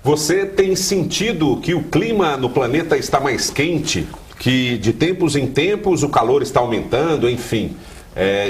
Você tem sentido que o clima no planeta está mais quente, que de tempos em tempos o calor está aumentando, enfim,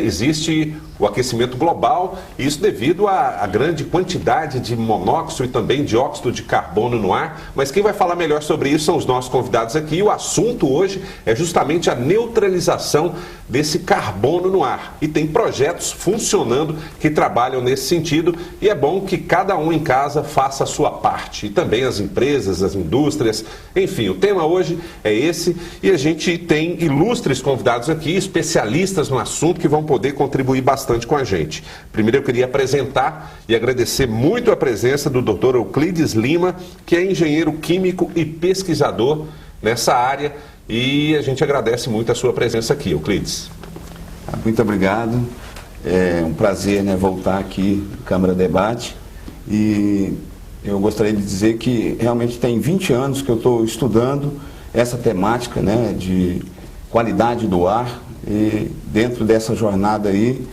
existe o aquecimento global, isso devido à grande quantidade de monóxido e também dióxido de carbono no ar. Mas quem vai falar melhor sobre isso são os nossos convidados aqui. O assunto hoje é justamente a neutralização desse carbono no ar. E tem projetos funcionando que trabalham nesse sentido, e é bom que cada um em casa faça a sua parte. E também as empresas, as indústrias, enfim, o tema hoje é esse, e a gente tem ilustres convidados aqui, especialistas no assunto, que vão poder contribuir bastante com a gente. Primeiro eu queria apresentar e agradecer muito a presença do Dr. Euclides Lima, que é engenheiro químico e pesquisador nessa área, e a gente agradece muito a sua presença aqui, Euclides. Muito obrigado, é um prazer, voltar aqui no Câmara Debate, e eu gostaria de dizer que realmente tem 20 anos que eu estou estudando essa temática, de qualidade do ar, e dentro dessa jornada aí,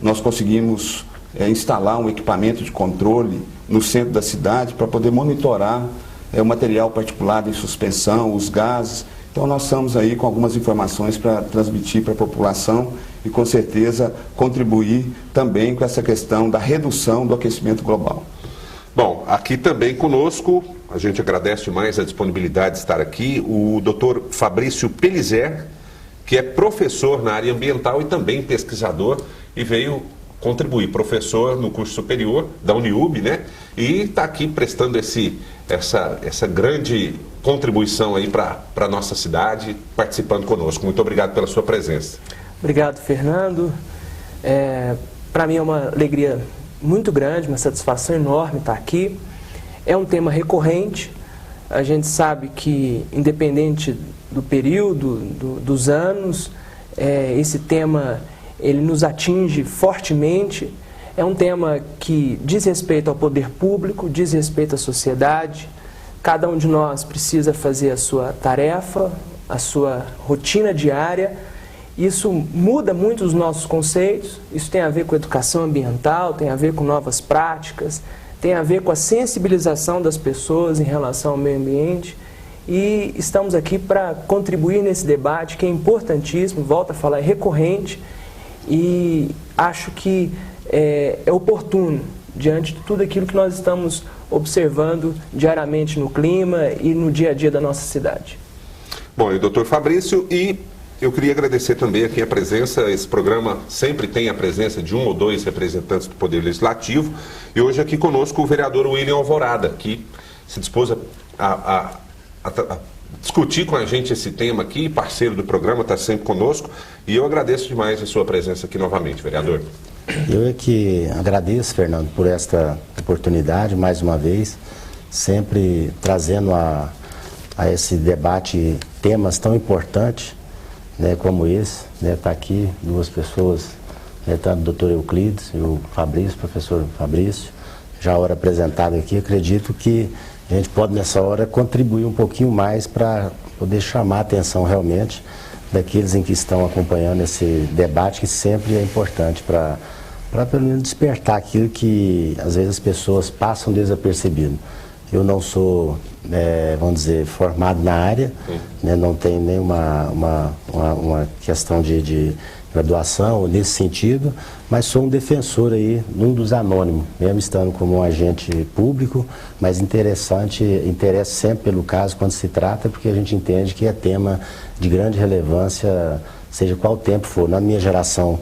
nós conseguimos instalar um equipamento de controle no centro da cidade para poder monitorar o material particulado em suspensão, os gases. Então nós estamos aí com algumas informações para transmitir para a população e com certeza contribuir também com essa questão da redução do aquecimento global. Bom, aqui também conosco, a gente agradece demais a disponibilidade de estar aqui, o Dr. Fabrício Pelizer, que é professor na área ambiental e também pesquisador, e veio contribuir, professor no curso superior da Uniub, e está aqui prestando essa grande contribuição aí para a nossa cidade, participando conosco. Muito obrigado pela sua presença. Obrigado, Fernando. Para mim é uma alegria muito grande, uma satisfação enorme estar aqui. É um tema recorrente. A gente sabe que, independente do período, dos anos, esse tema ele nos atinge fortemente. É um tema que diz respeito ao poder público, diz respeito à sociedade. Cada um de nós precisa fazer a sua tarefa, a sua rotina diária. Isso muda muito os nossos conceitos. Isso tem a ver com educação ambiental, tem a ver com novas práticas, tem a ver com a sensibilização das pessoas em relação ao meio ambiente. E estamos aqui para contribuir nesse debate que é importantíssimo, volto a falar, é recorrente, e acho que é oportuno diante de tudo aquilo que nós estamos observando diariamente no clima e no dia a dia da nossa cidade. Bom, e o doutor Fabrício, e eu queria agradecer também aqui a presença. Esse programa sempre tem a presença de um ou dois representantes do Poder Legislativo, e hoje aqui conosco o vereador William Alvorada, que se dispôs a discutir com a gente esse tema aqui, parceiro do programa, está sempre conosco, e eu agradeço demais a sua presença aqui novamente, vereador. Eu é que agradeço, Fernando, por esta oportunidade, mais uma vez, sempre trazendo a esse debate temas tão importantes, como esse, tá aqui duas pessoas, tanto o doutor Euclides e o Fabrício, professor Fabrício, já a hora apresentada aqui. Acredito que a gente pode nessa hora contribuir um pouquinho mais para poder chamar a atenção realmente daqueles em que estão acompanhando esse debate, que sempre é importante para pelo menos despertar aquilo que às vezes as pessoas passam desapercebido. Eu não sou, vamos dizer, formado na área, não tenho nenhuma uma questão de graduação nesse sentido, mas sou um defensor aí, um dos anônimos, mesmo estando como um agente público, mas interessa sempre pelo caso quando se trata, porque a gente entende que é tema de grande relevância, seja qual tempo for. Na minha geração,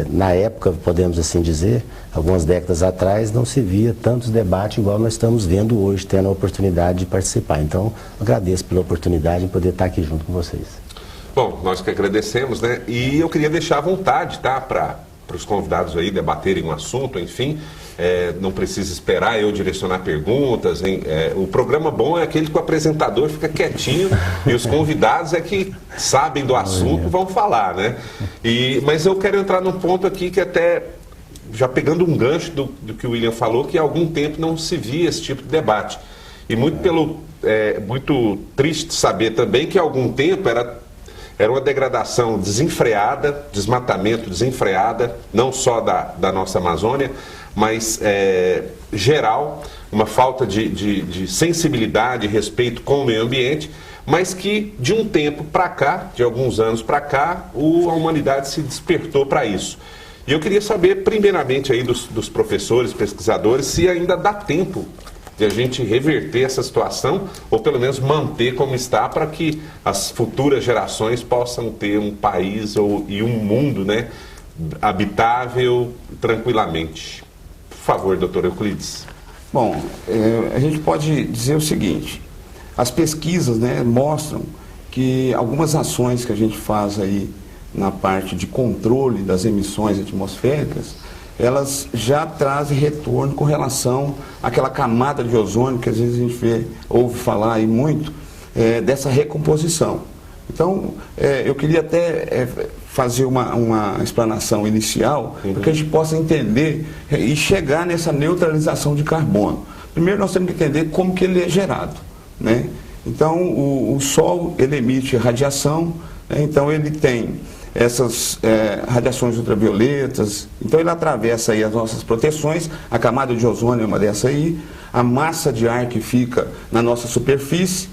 na época, podemos assim dizer, algumas décadas atrás, não se via tantos debates igual nós estamos vendo hoje, tendo a oportunidade de participar. Então, agradeço pela oportunidade de poder estar aqui junto com vocês. Bom, nós que agradecemos, E eu queria deixar à vontade, para os convidados aí debaterem um assunto, enfim, não precisa esperar eu direcionar perguntas, o programa bom é aquele que o apresentador fica quietinho e os convidados é que sabem do assunto, vão falar, Mas eu quero entrar num ponto aqui que até, já pegando um gancho do que o William falou, que há algum tempo não se via esse tipo de debate. E muito triste saber também que há algum tempo era uma degradação desenfreada, desmatamento desenfreada, não só da nossa Amazônia, mas geral, uma falta de sensibilidade e respeito com o meio ambiente, mas que de um tempo para cá, de alguns anos para cá, a humanidade se despertou para isso. E eu queria saber, primeiramente, aí dos professores, pesquisadores, se ainda dá tempo de a gente reverter essa situação, ou pelo menos manter como está, para que as futuras gerações possam ter um país e um mundo, né, habitável tranquilamente. Por favor, doutor Euclides. Bom, a gente pode dizer o seguinte: as pesquisas, né, mostram que algumas ações que a gente faz aí na parte de controle das emissões atmosféricas, elas já trazem retorno com relação àquela camada de ozônio que às vezes a gente ouve falar aí muito, dessa recomposição. Então, eu queria até fazer uma explanação inicial, para que a gente possa entender e chegar nessa neutralização de carbono. Primeiro nós temos que entender como que ele é gerado, né? Então, o Sol, ele emite radiação, né? Então ele tem essas radiações ultravioletas, então ele atravessa aí as nossas proteções, a camada de ozônio é uma dessa aí, a massa de ar que fica na nossa superfície,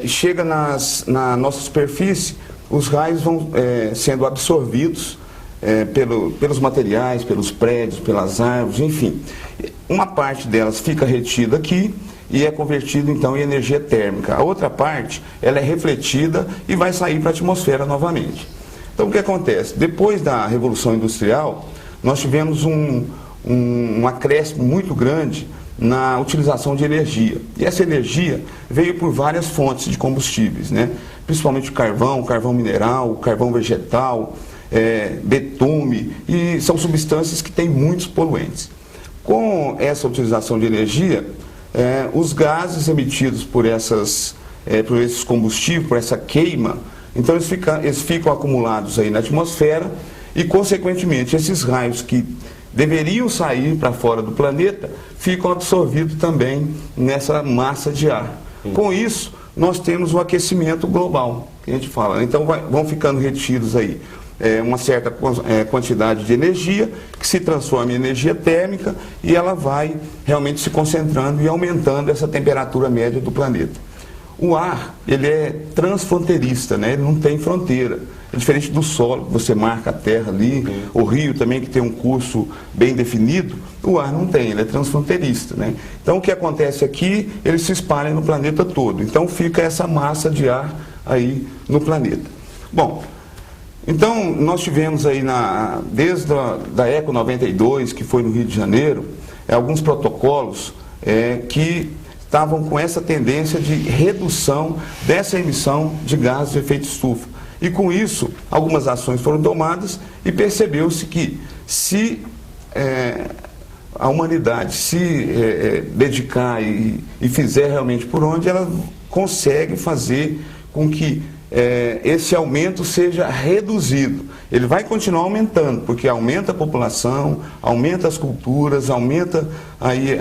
chega na nossa superfície, os raios vão sendo absorvidos pelos materiais, pelos prédios, pelas árvores, enfim. Uma parte delas fica retida aqui e é convertida então em energia térmica. A outra parte, ela é refletida e vai sair para a atmosfera novamente. Então, o que acontece? Depois da Revolução Industrial, nós tivemos um acréscimo muito grande na utilização de energia. E essa energia veio por várias fontes de combustíveis, né? Principalmente o carvão mineral, o carvão vegetal, betume, e são substâncias que têm muitos poluentes. Com essa utilização de energia, os gases emitidos por esses combustíveis, por essa queima, então eles ficam acumulados aí na atmosfera e, consequentemente, esses raios que deveriam sair para fora do planeta ficam absorvidos também nessa massa de ar. Com isso, nós temos o aquecimento global, que a gente fala. Então vão ficando retidos aí uma certa quantidade de energia, que se transforma em energia térmica, e ela vai realmente se concentrando e aumentando essa temperatura média do planeta. O ar, ele é transfronteirista, né? Ele não tem fronteira. É diferente do solo, você marca a terra ali, o rio também, que tem um curso bem definido, o ar não tem, ele é transfronteirista, né? Então o que acontece aqui, ele se espalha no planeta todo. Então fica essa massa de ar aí no planeta. Bom, então nós tivemos aí, desde a Eco 92, que foi no Rio de Janeiro, alguns protocolos que estavam com essa tendência de redução dessa emissão de gases de efeito estufa. E com isso, algumas ações foram tomadas e percebeu-se que se a humanidade se dedicar e fizer realmente por onde, ela consegue fazer com que esse aumento seja reduzido. Ele vai continuar aumentando, porque aumenta a população, aumenta as culturas, aumenta aí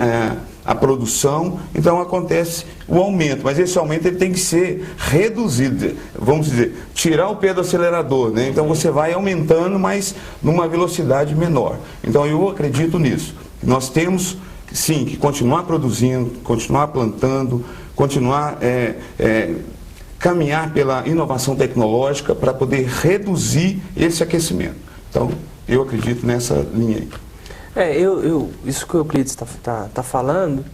a produção, então acontece o aumento, mas esse aumento ele tem que ser reduzido, vamos dizer, tirar o pé do acelerador, né? Então você vai aumentando, mas numa velocidade menor. Então eu acredito nisso. Nós temos, sim, que continuar produzindo, continuar plantando, continuar caminhar pela inovação tecnológica para poder reduzir esse aquecimento. Então, eu acredito nessa linha aí. Isso que o Euclides está falando,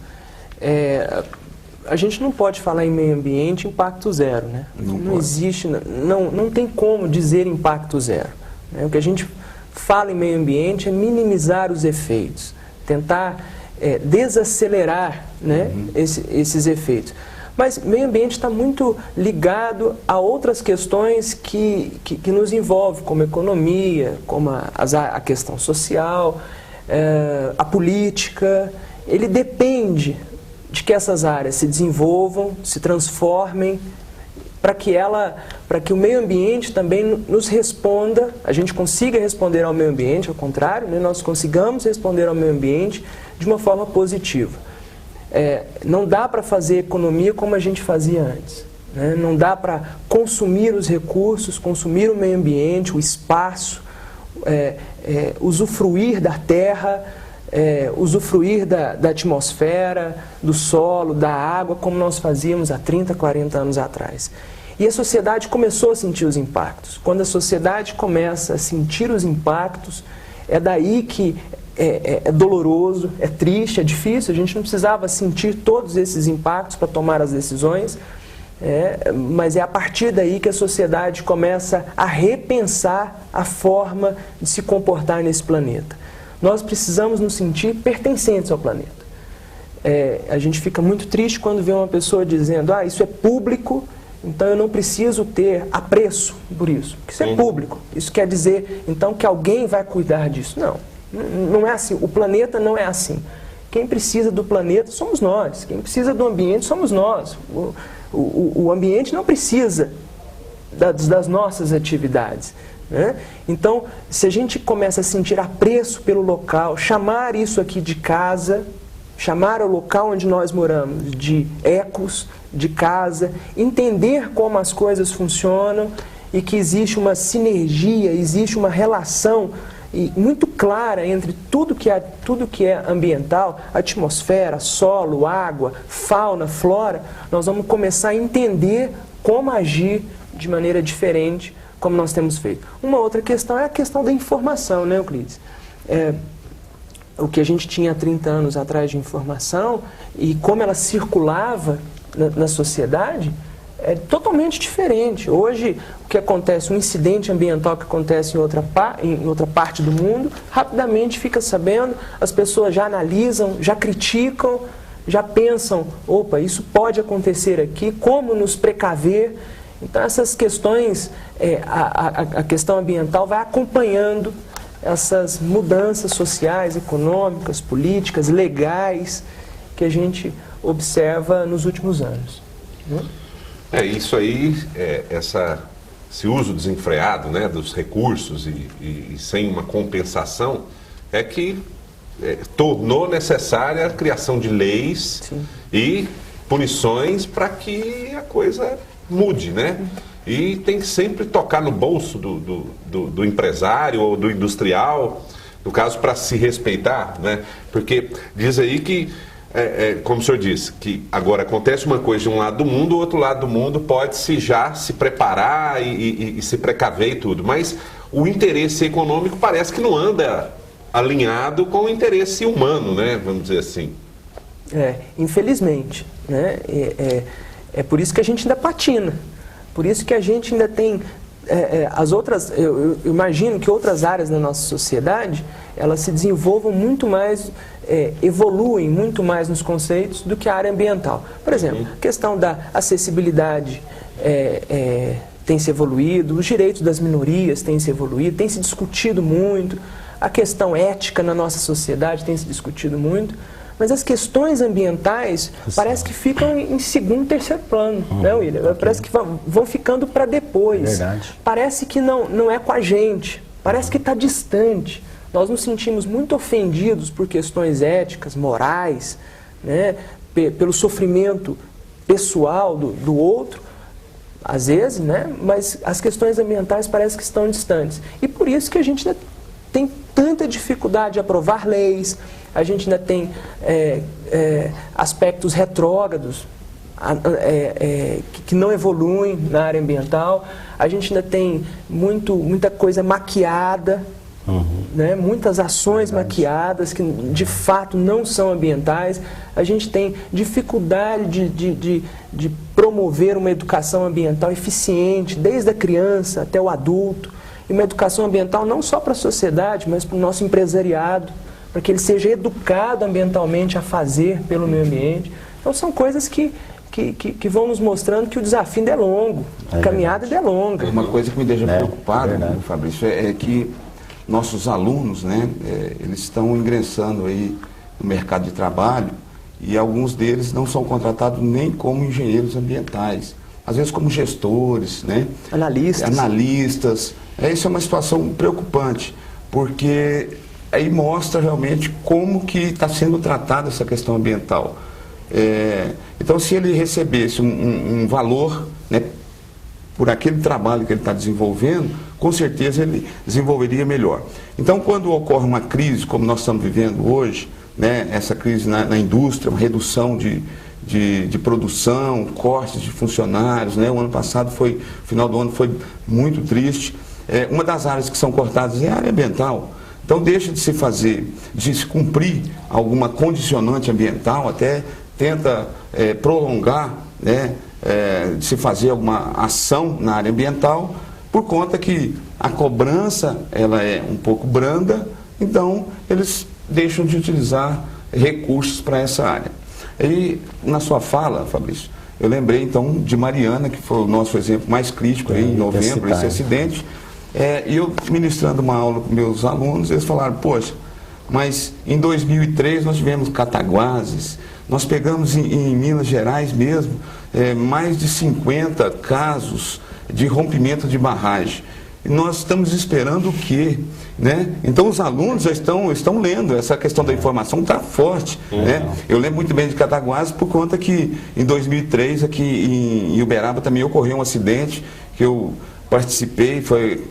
a gente não pode falar em meio ambiente impacto zero, né? Não existe, não tem como dizer impacto zero, né? O que a gente fala em meio ambiente é minimizar os efeitos, tentar desacelerar, né, esses efeitos. Mas meio ambiente está muito ligado a outras questões que nos envolvem, como a economia, como a questão social, a política. Ele depende de que essas áreas se desenvolvam, se transformem, para que o meio ambiente também nos responda, a gente consiga responder ao meio ambiente, ao contrário, né, nós consigamos responder ao meio ambiente de uma forma positiva. Não dá para fazer economia como a gente fazia antes. né? Não dá para consumir os recursos, consumir o meio ambiente, o espaço, usufruir da terra, usufruir da atmosfera, do solo, da água, como nós fazíamos há 30, 40 anos atrás. E a sociedade começou a sentir os impactos. Quando a sociedade começa a sentir os impactos, é daí que é doloroso, é triste, é difícil. A gente não precisava sentir todos esses impactos para tomar as decisões, mas é a partir daí que a sociedade começa a repensar a forma de se comportar nesse planeta. Nós precisamos nos sentir pertencentes ao planeta. A gente fica muito triste quando vê uma pessoa dizendo: ah, isso é público, então eu não preciso ter apreço por isso. Isso é público. Isso quer dizer, então, que alguém vai cuidar disso. Não, não é assim. O planeta não é assim. Quem precisa do planeta somos nós. Quem precisa do ambiente somos nós. O ambiente não precisa das nossas atividades, né? Então, se a gente começa a sentir apreço pelo local, chamar isso aqui de casa, chamar o local onde nós moramos de ecos, de casa, entender como as coisas funcionam e que existe uma sinergia, existe uma relação muito clara entre tudo que é ambiental, atmosfera, solo, água, fauna, flora, nós vamos começar a entender como agir de maneira diferente, como nós temos feito. Uma outra questão é a questão da informação, né, Euclides? O que a gente tinha há 30 anos atrás de informação e como ela circulava na sociedade é totalmente diferente. Hoje, o que acontece, um incidente ambiental que acontece em outra parte do mundo, rapidamente fica sabendo, as pessoas já analisam, já criticam, já pensam: opa, isso pode acontecer aqui, como nos precaver? Então, essas questões, a questão ambiental vai acompanhando essas mudanças sociais, econômicas, políticas, legais, que a gente observa nos últimos anos. Isso aí, esse uso desenfreado, né, dos recursos e sem uma compensação, é que tornou necessária a criação de leis. Sim. E punições para que a coisa mude, né? E tem que sempre tocar no bolso do empresário ou do industrial, no caso, para se respeitar, né? Porque diz aí que, como o senhor disse, que agora acontece uma coisa de um lado do mundo, o outro lado do mundo pode já se preparar e se precaver e tudo, mas o interesse econômico parece que não anda alinhado com o interesse humano, né? Vamos dizer assim. Infelizmente, né? É por isso que a gente ainda patina. Por isso que a gente ainda tem as outras, eu imagino que outras áreas da nossa sociedade, elas se desenvolvam muito mais, evoluem muito mais nos conceitos do que a área ambiental. Por exemplo, a questão da acessibilidade tem se evoluído, os direitos das minorias têm se evoluído, tem se discutido muito, a questão ética na nossa sociedade tem se discutido muito. Mas as questões ambientais parece que ficam em segundo, terceiro plano, né, William? Parece que vão ficando para depois. Verdade. Parece que não é com a gente, parece que está distante. Nós nos sentimos muito ofendidos por questões éticas, morais, né, pelo sofrimento pessoal do outro, às vezes, né, mas as questões ambientais parecem que estão distantes. E por isso que a gente tem tanta dificuldade de aprovar leis. A gente ainda tem aspectos retrógrados que não evoluem na área ambiental. A gente ainda tem muita coisa maquiada, né? Muitas ações maquiadas que de fato não são ambientais. A gente tem dificuldade de promover uma educação ambiental eficiente, desde a criança até o adulto. E uma educação ambiental não só para a sociedade, mas para o nosso empresariado, para que ele seja educado ambientalmente a fazer pelo meio ambiente. Então são coisas que vão nos mostrando que o desafio ainda é longo, a caminhada ainda é longa. Uma coisa que me deixa preocupado, Fabrício, é que nossos alunos, né, eles estão ingressando aí no mercado de trabalho e alguns deles não são contratados nem como engenheiros ambientais, às vezes como gestores, né, analistas. Isso é uma situação preocupante, porque aí mostra realmente como que está sendo tratada essa questão ambiental. Então, se ele recebesse um valor né, por aquele trabalho que ele está desenvolvendo, com certeza ele desenvolveria melhor. Então, quando ocorre uma crise, como nós estamos vivendo hoje, né, essa crise na indústria, uma redução de produção, cortes de funcionários, né, o ano passado o final do ano foi muito triste. Uma das áreas que são cortadas é a área ambiental. Então, deixa de se fazer, de se cumprir alguma condicionante ambiental, até tenta prolongar, né, de se fazer alguma ação na área ambiental, por conta que a cobrança ela é um pouco branda, então eles deixam de utilizar recursos para essa área. E na sua fala, Fabrício, eu lembrei então de Mariana, que foi o nosso exemplo mais crítico aí, em novembro, esse acidente. E eu ministrando uma aula com meus alunos, eles falaram, poxa, mas em 2003 nós tivemos Cataguases, nós pegamos em Minas Gerais mesmo, mais de 50 casos de rompimento de barragem. E nós estamos esperando o quê? Né? Então os alunos já estão lendo, essa questão da informação está forte. Né? Eu lembro muito bem de Cataguases por conta que em 2003 aqui em Uberaba também ocorreu um acidente que eu participei,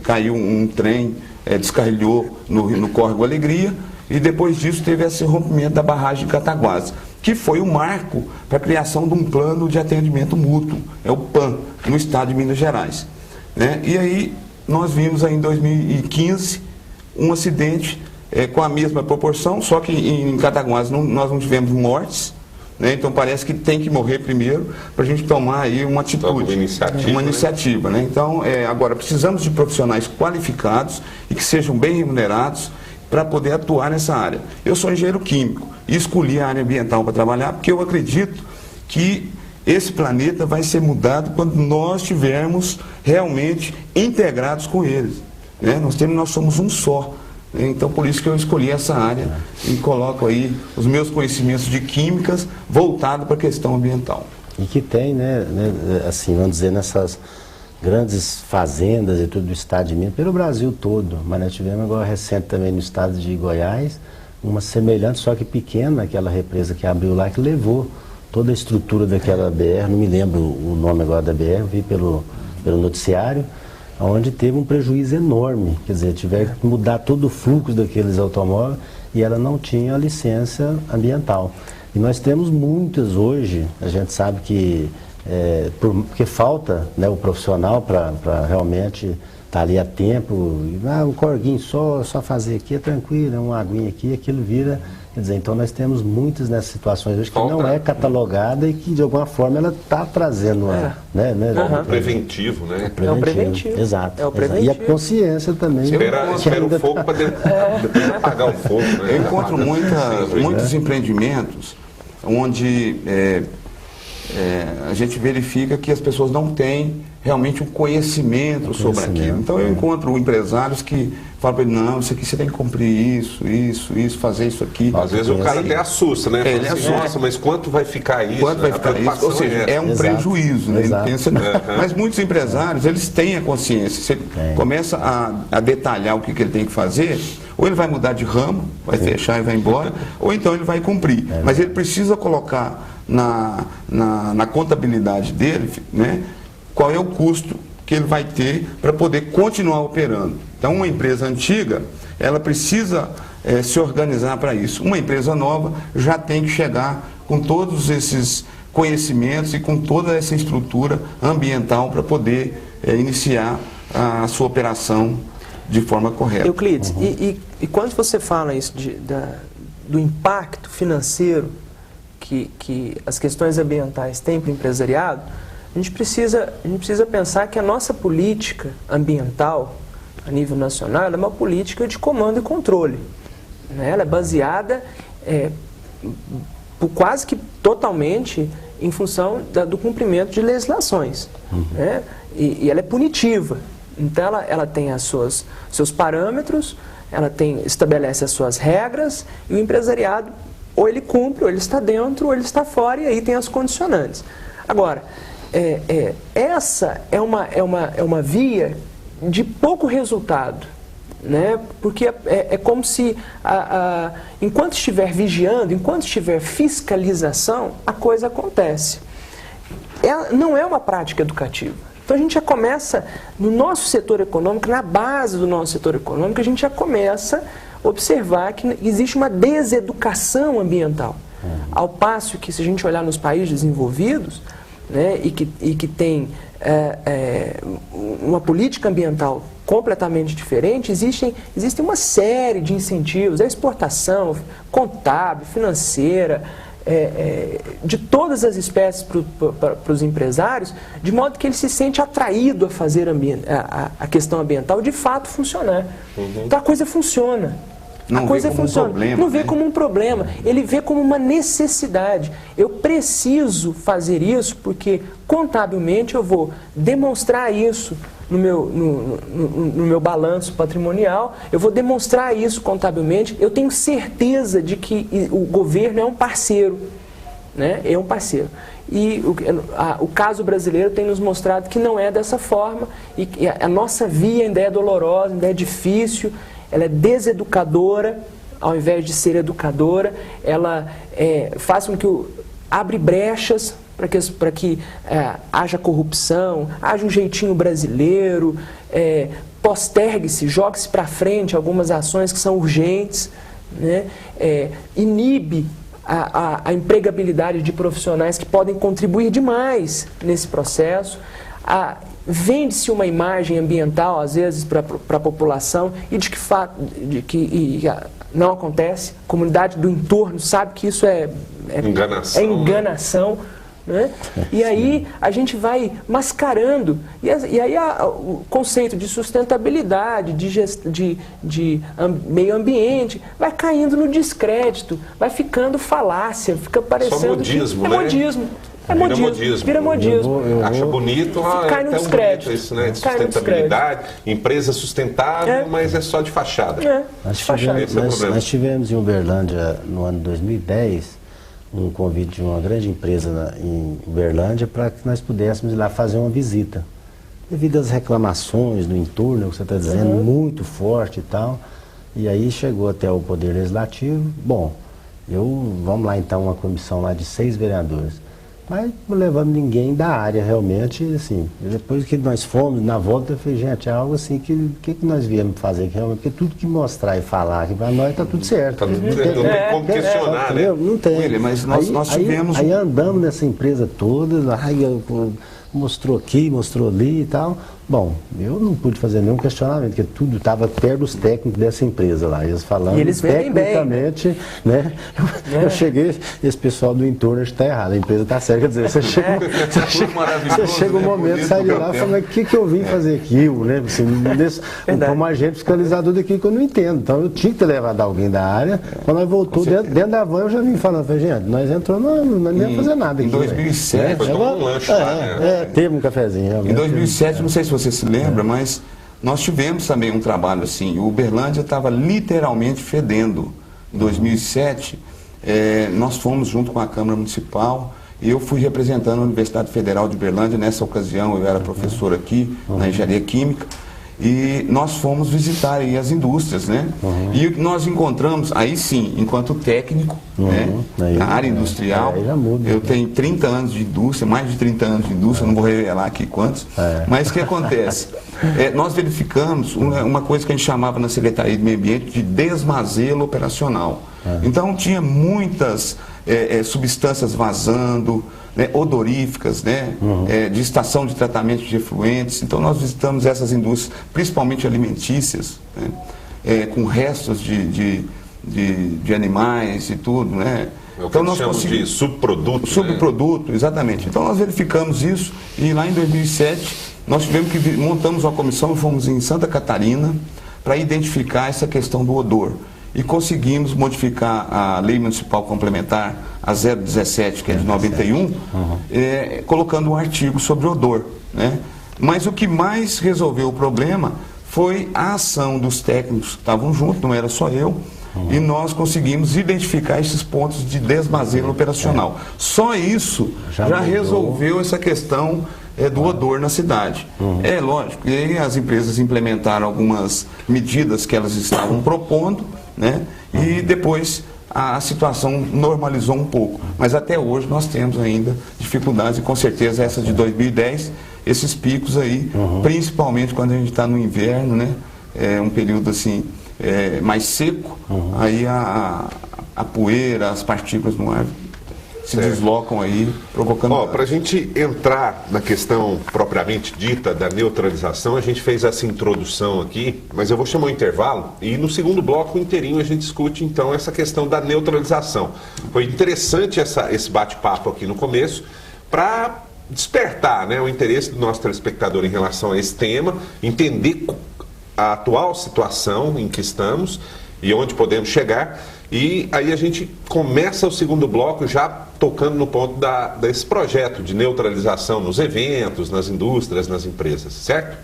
caiu um trem, descarrilhou no córrego Alegria, e depois disso teve esse rompimento da barragem de Cataguases, que foi o marco para a criação de um plano de atendimento mútuo, o PAN, no estado de Minas Gerais. Né? E aí nós vimos aí em 2015 um acidente com a mesma proporção, só que em Cataguases nós não tivemos mortes, né? Então parece que tem que morrer primeiro para a gente tomar aí uma atitude, uma iniciativa. Né? Então, agora precisamos de profissionais qualificados e que sejam bem remunerados para poder atuar nessa área. Eu sou engenheiro químico e escolhi a área ambiental para trabalhar porque eu acredito que esse planeta vai ser mudado quando nós estivermos realmente integrados com eles. Né? Nós somos um só. Então, por isso que eu escolhi essa área e coloco aí os meus conhecimentos de químicas voltados para a questão ambiental. E que tem, né, assim, vamos dizer, nessas grandes fazendas e tudo do estado de Minas, pelo Brasil todo, mas nós tivemos agora recente também no estado de Goiás, uma semelhante, só que pequena, aquela represa que abriu lá, que levou toda a estrutura daquela BR, não me lembro o nome agora da BR, vi pelo noticiário, onde teve um prejuízo enorme, quer dizer, tiveram que mudar todo o fluxo daqueles automóveis e ela não tinha licença ambiental. E nós temos muitas hoje, a gente sabe que, porque falta, né, o profissional para realmente estar ali a tempo, um corguinho só fazer aqui é tranquilo, uma aguinha aqui, aquilo vira. Quer dizer, então nós temos muitas nessas situações hoje que não é catalogada e que de alguma forma ela está trazendo preventivo, né? É o preventivo. Exato. É o preventivo. E a consciência também. Espera o fogo para depois apagar o fogo. Né? Eu encontro muitos empreendimentos onde a gente verifica que as pessoas não têm realmente um conhecimento sobre aquilo. Então eu encontro empresários que falam para ele, não, isso aqui você tem que cumprir isso, fazer isso aqui. Às vezes o cara até assusta, né? Ele assusta. Nossa, mas quanto vai ficar isso? Quanto vai ficar isso? Ou seja, é um prejuízo, né? Ele pensa, mas muitos empresários, eles têm a consciência. Você começa a detalhar o que ele tem que fazer, ou ele vai mudar de ramo, vai fechar e vai embora, ou então ele vai cumprir. Mas ele precisa colocar na contabilidade dele, né, qual é o custo que ele vai ter para poder continuar operando. Então, uma empresa antiga, ela precisa se organizar para isso. Uma empresa nova já tem que chegar com todos esses conhecimentos e com toda essa estrutura ambiental para poder iniciar a sua operação de forma correta. Euclides, e quando você fala isso do impacto financeiro que as questões ambientais têm para o empresariado, a gente precisa pensar que a nossa política ambiental, a nível nacional, ela é uma política de comando e controle. Né? Ela é baseada quase que totalmente em função do cumprimento de legislações. Né? E ela é punitiva. Então ela tem seus parâmetros, ela estabelece as suas regras, e o empresariado ou ele cumpre, ou ele está dentro, ou ele está fora, e aí tem as condicionantes. Agora, essa é uma via de pouco resultado, né? Porque é como se, enquanto estiver vigiando, enquanto estiver fiscalização, a coisa acontece. não é uma prática educativa. Então a gente já começa, no nosso setor econômico, na base do nosso setor econômico, a gente já começa a observar que existe uma deseducação ambiental. Ao passo que, se a gente olhar nos países desenvolvidos, né, e que tem uma política ambiental completamente diferente, existem uma série de incentivos, a exportação contábil, financeira, de todas as espécies para os empresários, de modo que ele se sente atraído a fazer a questão ambiental de fato funcionar. Então a coisa funciona. Não vê como um problema. Não vê como um problema, ele vê como uma necessidade. Eu preciso fazer isso porque contabilmente eu vou demonstrar isso no meu balanço patrimonial, eu vou demonstrar isso contabilmente, eu tenho certeza de que o governo é um parceiro, né? É um parceiro. E o caso brasileiro tem nos mostrado que não é dessa forma, e a nossa via ainda é dolorosa, ainda é difícil, ela é deseducadora, ao invés de ser educadora, ela faz com que abre brechas para que haja corrupção, haja um jeitinho brasileiro, postergue-se, jogue-se para frente algumas ações que são urgentes, né? Inibe a empregabilidade de profissionais que podem contribuir demais nesse processo. Vende-se uma imagem ambiental, às vezes, para a população e de que não acontece. A comunidade do entorno sabe que isso é enganação. Né? E aí a gente vai mascarando. E aí o conceito de sustentabilidade, de meio ambiente, vai caindo no descrédito, vai ficando falácia, fica parecendo... Só modismo, que né? Modismo. Vira modismo. Acha bonito, cai no descrédito. Isso, né? De sustentabilidade, empresa sustentável, mas é só de fachada. Nós tivemos em Uberlândia, no ano 2010, um convite de uma grande empresa em Uberlândia para que nós pudéssemos ir lá fazer uma visita. Devido às reclamações no entorno, que você está dizendo, muito forte e tal, e aí chegou até o Poder Legislativo. Bom, vamos lá então, uma comissão lá de 6 vereadores. Mas não levamos ninguém da área, realmente, assim. Depois que nós fomos, na volta, eu falei, gente, é algo assim, que nós viemos fazer aqui, realmente, porque tudo que mostrar e falar aqui para nós está tudo certo. Não tem como questionar, né? Não tem. William, mas nós tivemos... Aí andamos nessa empresa toda, mostrou aqui, mostrou ali e tal. Bom, eu não pude fazer nenhum questionamento, porque tudo estava perto dos técnicos dessa empresa lá. Eles falando tecnicamente, né? Eu cheguei, esse pessoal do entorno está errado, a empresa está certa. Quer dizer, você chega um momento, sai de lá e fala, mas o que eu vim fazer aqui? Né? Assim, como agente fiscalizador daqui que eu não entendo. Então eu tinha que ter levado alguém da área. Quando nós voltou dentro da van, eu já vim falando, gente, nós entramos, não ia fazer nada aqui. Em 2007, foi tomar um lanche lá, né? Teve um cafezinho. Realmente. Em 2007, não sei se você se lembra, mas nós tivemos também um trabalho assim. O Uberlândia estava literalmente fedendo. Em 2007, nós fomos junto com a Câmara Municipal e eu fui representando a Universidade Federal de Uberlândia. Nessa ocasião, eu era professor aqui na Engenharia Química. E nós fomos visitar aí as indústrias, né? E o que nós encontramos, aí sim, enquanto técnico, né? Na área industrial, eu tenho 30 anos de indústria, mais de 30 anos de indústria, não vou revelar aqui quantos, mas o que acontece? Nós verificamos uma coisa que a gente chamava na Secretaria de Meio Ambiente de desmazelo operacional. Então tinha muitas substâncias vazando, né, odoríficas, né, de estação de tratamento de efluentes. Então nós visitamos essas indústrias, principalmente alimentícias, né, com restos de animais e tudo, né? Então nós chamamos de subproduto. Subproduto, né? Exatamente. Então nós verificamos isso e lá em 2007 nós tivemos que montamos uma comissão e fomos em Santa Catarina para identificar essa questão do odor. E conseguimos modificar a Lei Municipal Complementar, a 017, que é de 91, colocando um artigo sobre odor, né? Mas o que mais resolveu o problema foi a ação dos técnicos que estavam juntos, não era só eu, e nós conseguimos identificar esses pontos de desmazelo operacional. Só isso já resolveu essa questão do odor na cidade. É lógico, e aí as empresas implementaram algumas medidas que elas estavam propondo, né? E depois a situação normalizou um pouco. Mas até hoje nós temos ainda dificuldades e com certeza essa de 2010, esses picos aí, principalmente quando a gente está no inverno, né? É um período assim mais seco, aí a poeira, as partículas no ar se deslocam aí, provocando... Para a gente entrar na questão propriamente dita da neutralização, a gente fez essa introdução aqui, mas eu vou chamar o intervalo e no segundo bloco inteirinho a gente discute então essa questão da neutralização. Foi interessante esse bate-papo aqui no começo para despertar, né, o interesse do nosso telespectador em relação a esse tema, entender a atual situação em que estamos e onde podemos chegar. E aí a gente começa o segundo bloco já tocando no ponto desse projeto de neutralização nos eventos, nas indústrias, nas empresas, certo?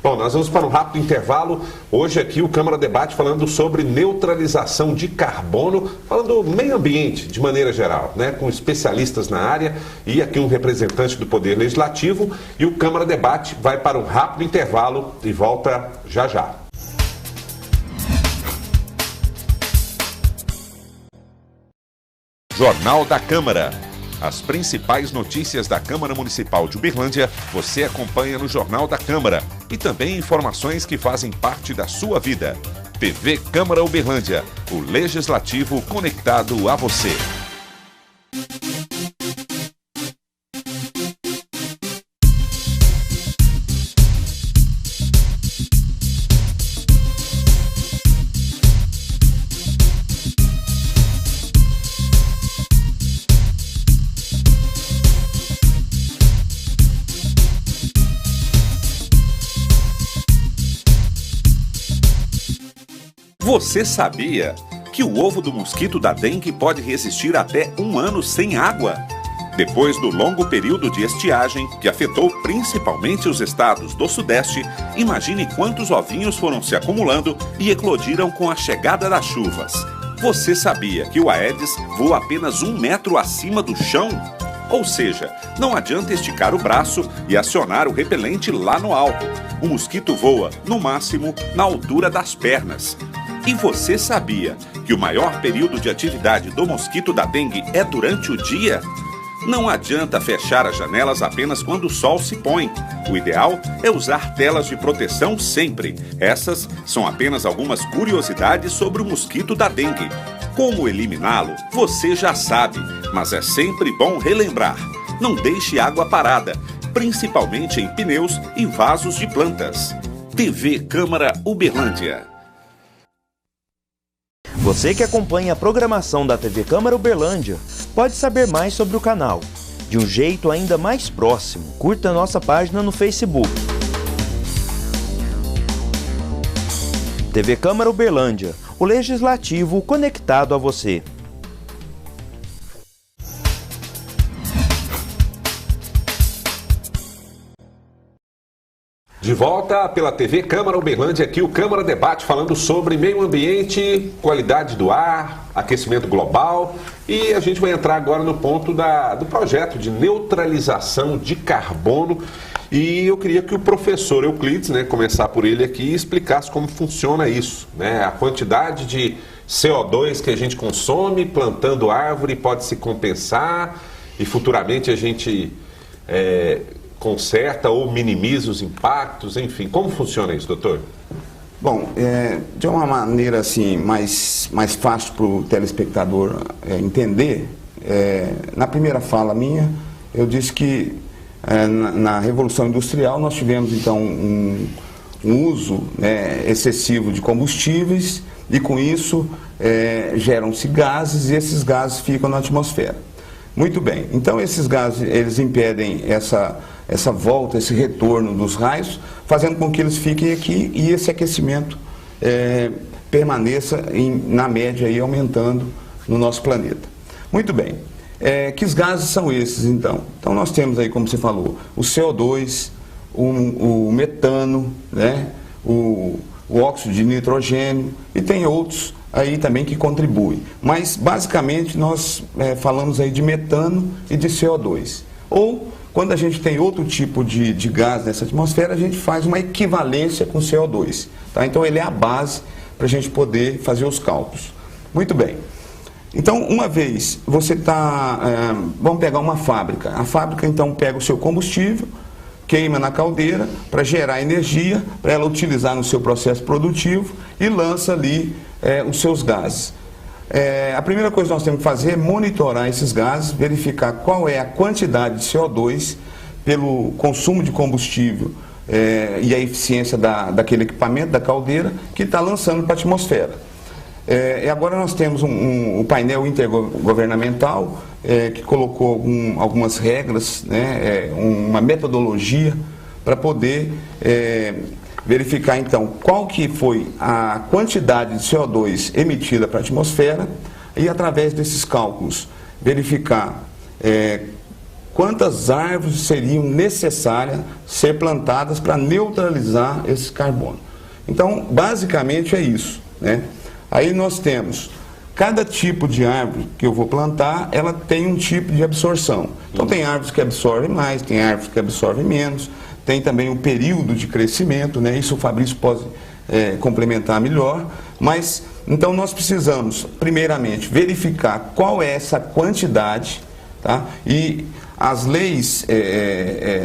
Bom, nós vamos para um rápido intervalo. Hoje aqui o Câmara Debate falando sobre neutralização de carbono, falando do meio ambiente de maneira geral, né, com especialistas na área e aqui um representante do Poder Legislativo. E o Câmara Debate vai para um rápido intervalo e volta já já. Jornal da Câmara. As principais notícias da Câmara Municipal de Uberlândia você acompanha no Jornal da Câmara e também informações que fazem parte da sua vida. TV Câmara Uberlândia, o Legislativo conectado a você. Você sabia que o ovo do mosquito da dengue pode resistir até 1 ano sem água? Depois do longo período de estiagem, que afetou principalmente os estados do Sudeste, imagine quantos ovinhos foram se acumulando e eclodiram com a chegada das chuvas. Você sabia que o Aedes voa apenas 1 metro acima do chão? Ou seja, não adianta esticar o braço e acionar o repelente lá no alto. O mosquito voa, no máximo, na altura das pernas. E você sabia que o maior período de atividade do mosquito da dengue é durante o dia? Não adianta fechar as janelas apenas quando o sol se põe. O ideal é usar telas de proteção sempre. Essas são apenas algumas curiosidades sobre o mosquito da dengue. Como eliminá-lo, você já sabe, mas é sempre bom relembrar. Não deixe água parada, principalmente em pneus e vasos de plantas. TV Câmara Uberlândia. Você que acompanha a programação da TV Câmara Uberlândia pode saber mais sobre o canal. De um jeito ainda mais próximo, curta a nossa página no Facebook. TV Câmara Uberlândia, o Legislativo conectado a você. De volta pela TV Câmara Uberlândia, aqui o Câmara Debate falando sobre meio ambiente, qualidade do ar, aquecimento global e a gente vai entrar agora no ponto do projeto de neutralização de carbono e eu queria que o professor Euclides, né, começar por ele aqui e explicasse como funciona isso, né, a quantidade de CO2 que a gente consome plantando árvore pode se compensar e futuramente a gente conserta ou minimiza os impactos, enfim. Como funciona isso, doutor? Bom, de uma maneira assim mais fácil para o telespectador entender, na primeira fala minha, eu disse que na Revolução Industrial nós tivemos então um uso excessivo de combustíveis e com isso geram-se gases e esses gases ficam na atmosfera. Muito bem, então esses gases eles impedem essa volta, esse retorno dos raios, fazendo com que eles fiquem aqui e esse aquecimento permaneça na média aí, aumentando no nosso planeta. Muito bem, que gases são esses então? Então nós temos aí, como você falou, o CO2, o metano, né? o óxido de nitrogênio e tem outros aí também que contribuem. Mas basicamente nós falamos aí de metano e de CO2. Ou quando a gente tem outro tipo de gás nessa atmosfera, a gente faz uma equivalência com CO2. Tá? Então ele é a base para a gente poder fazer os cálculos. Muito bem. Então, uma vez você está... vamos pegar uma fábrica. A fábrica, então, pega o seu combustível, queima na caldeira para gerar energia, para ela utilizar no seu processo produtivo e lança ali os seus gases. A primeira coisa que nós temos que fazer é monitorar esses gases, verificar qual é a quantidade de CO2 pelo consumo de combustível e a eficiência daquele equipamento, da caldeira, que está lançando para a atmosfera. E agora nós temos um painel intergovernamental que colocou algumas regras, né, uma metodologia para poder verificar então qual que foi a quantidade de CO2 emitida para a atmosfera e através desses cálculos verificar quantas árvores seriam necessárias ser plantadas para neutralizar esse carbono. Então, basicamente é isso, né? Aí nós temos, cada tipo de árvore que eu vou plantar, ela tem um tipo de absorção. Então tem árvores que absorvem mais, tem árvores que absorvem menos, tem também o período de crescimento, né? Isso o Fabrício pode complementar melhor, mas então nós precisamos, primeiramente, verificar qual é essa quantidade, tá? E as leis,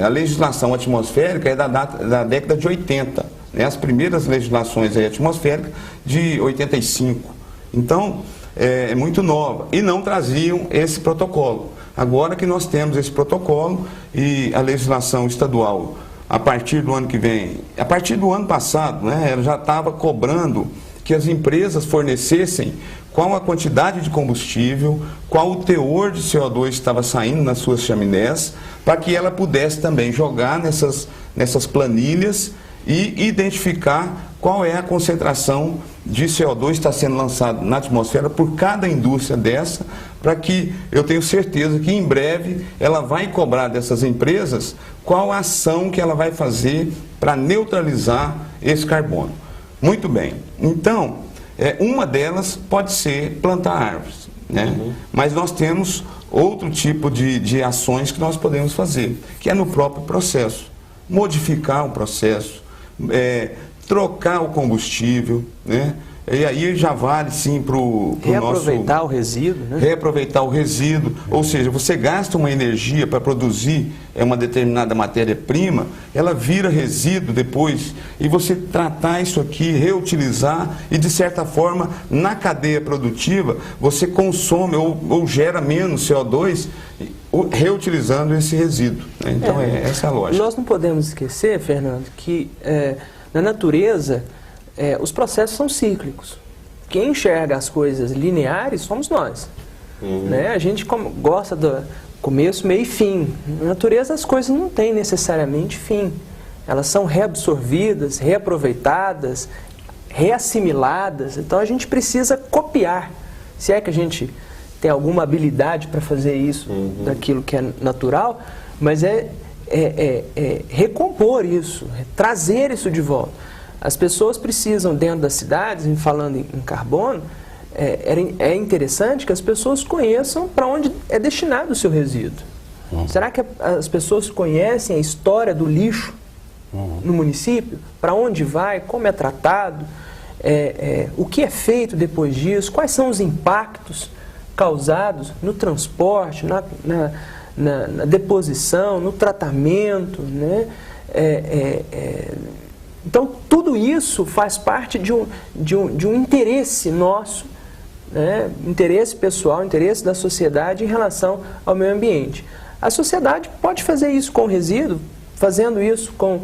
a legislação atmosférica é da década de 80. As primeiras legislações atmosféricas de 85. Então, é muito nova. E não traziam esse protocolo. Agora que nós temos esse protocolo e a legislação estadual, a partir do ano que vem, a partir do ano passado, né, ela já estava cobrando que as empresas fornecessem qual a quantidade de combustível, qual o teor de CO2 estava saindo nas suas chaminés, para que ela pudesse também jogar nessas planilhas e identificar qual é a concentração de CO2 que está sendo lançado na atmosfera por cada indústria dessa, para que eu tenho certeza que em breve ela vai cobrar dessas empresas qual a ação que ela vai fazer para neutralizar esse carbono. Muito bem, então, uma delas pode ser plantar árvores, né? Mas nós temos outro tipo de ações que nós podemos fazer, que é no próprio processo, modificar o processo, trocar o combustível, né? E aí já vale sim para o reaproveitar o resíduo, né? Reaproveitar o resíduo, ou seja, você gasta uma energia para produzir uma determinada matéria-prima, ela vira resíduo depois, e você tratar isso aqui, reutilizar, e de certa forma, na cadeia produtiva, você consome ou gera menos CO2 reutilizando esse resíduo, né? Então essa é a lógica. Nós não podemos esquecer, Fernando, que na natureza os processos são cíclicos. Quem enxerga as coisas lineares somos nós. Né? A gente gosta do começo, meio e fim. Na natureza as coisas não têm necessariamente fim. Elas são reabsorvidas, reaproveitadas, reassimiladas. Então a gente precisa copiar. Se é que a gente tem alguma habilidade para fazer isso daquilo que é natural, mas recompor isso, trazer isso de volta. As pessoas precisam, dentro das cidades, falando em carbono, é interessante que as pessoas conheçam para onde é destinado o seu resíduo. Será que as pessoas conhecem a história do lixo no município? Para onde vai? Como é tratado? O que é feito depois disso? Quais são os impactos causados no transporte, na deposição, no tratamento, né? Então, tudo isso faz parte de um interesse nosso, né? Interesse pessoal, interesse da sociedade em relação ao meio ambiente. A sociedade pode fazer isso com o resíduo, fazendo isso com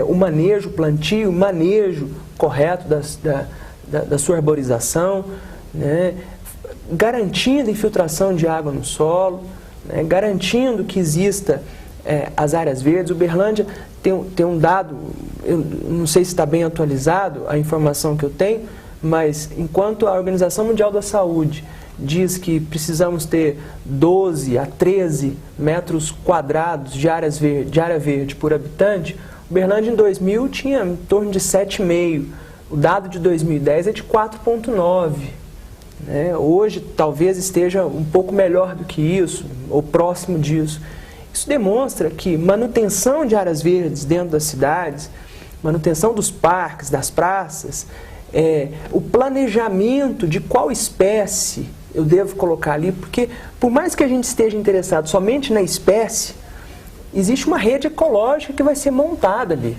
o manejo, plantio, manejo correto da sua arborização, né? Garantindo a infiltração de água no solo, né? Garantindo que exista as áreas verdes. Uberlândia tem um dado, eu não sei se está bem atualizado a informação que eu tenho, mas enquanto a Organização Mundial da Saúde diz que precisamos ter 12 a 13 metros quadrados de área verde por habitante, Uberlândia em 2000 tinha em torno de 7,5. O dado de 2010 é de 4,9. Né? Hoje talvez esteja um pouco melhor do que isso, ou próximo disso. Isso demonstra que manutenção de áreas verdes dentro das cidades, manutenção dos parques, das praças, o planejamento de qual espécie eu devo colocar ali, porque por mais que a gente esteja interessado somente na espécie, existe uma rede ecológica que vai ser montada ali.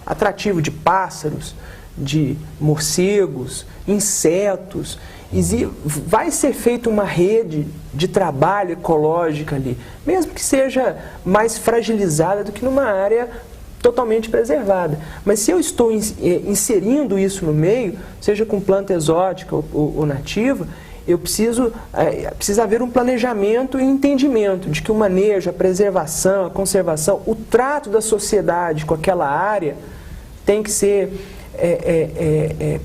Atrativo de pássaros, de morcegos, insetos. Vai ser feita uma rede de trabalho ecológica ali, mesmo que seja mais fragilizada do que numa área totalmente preservada. Mas se eu estou inserindo isso no meio, seja com planta exótica ou nativa, eu precisa haver um planejamento e entendimento de que o manejo, a preservação, a conservação, o trato da sociedade com aquela área tem que ser,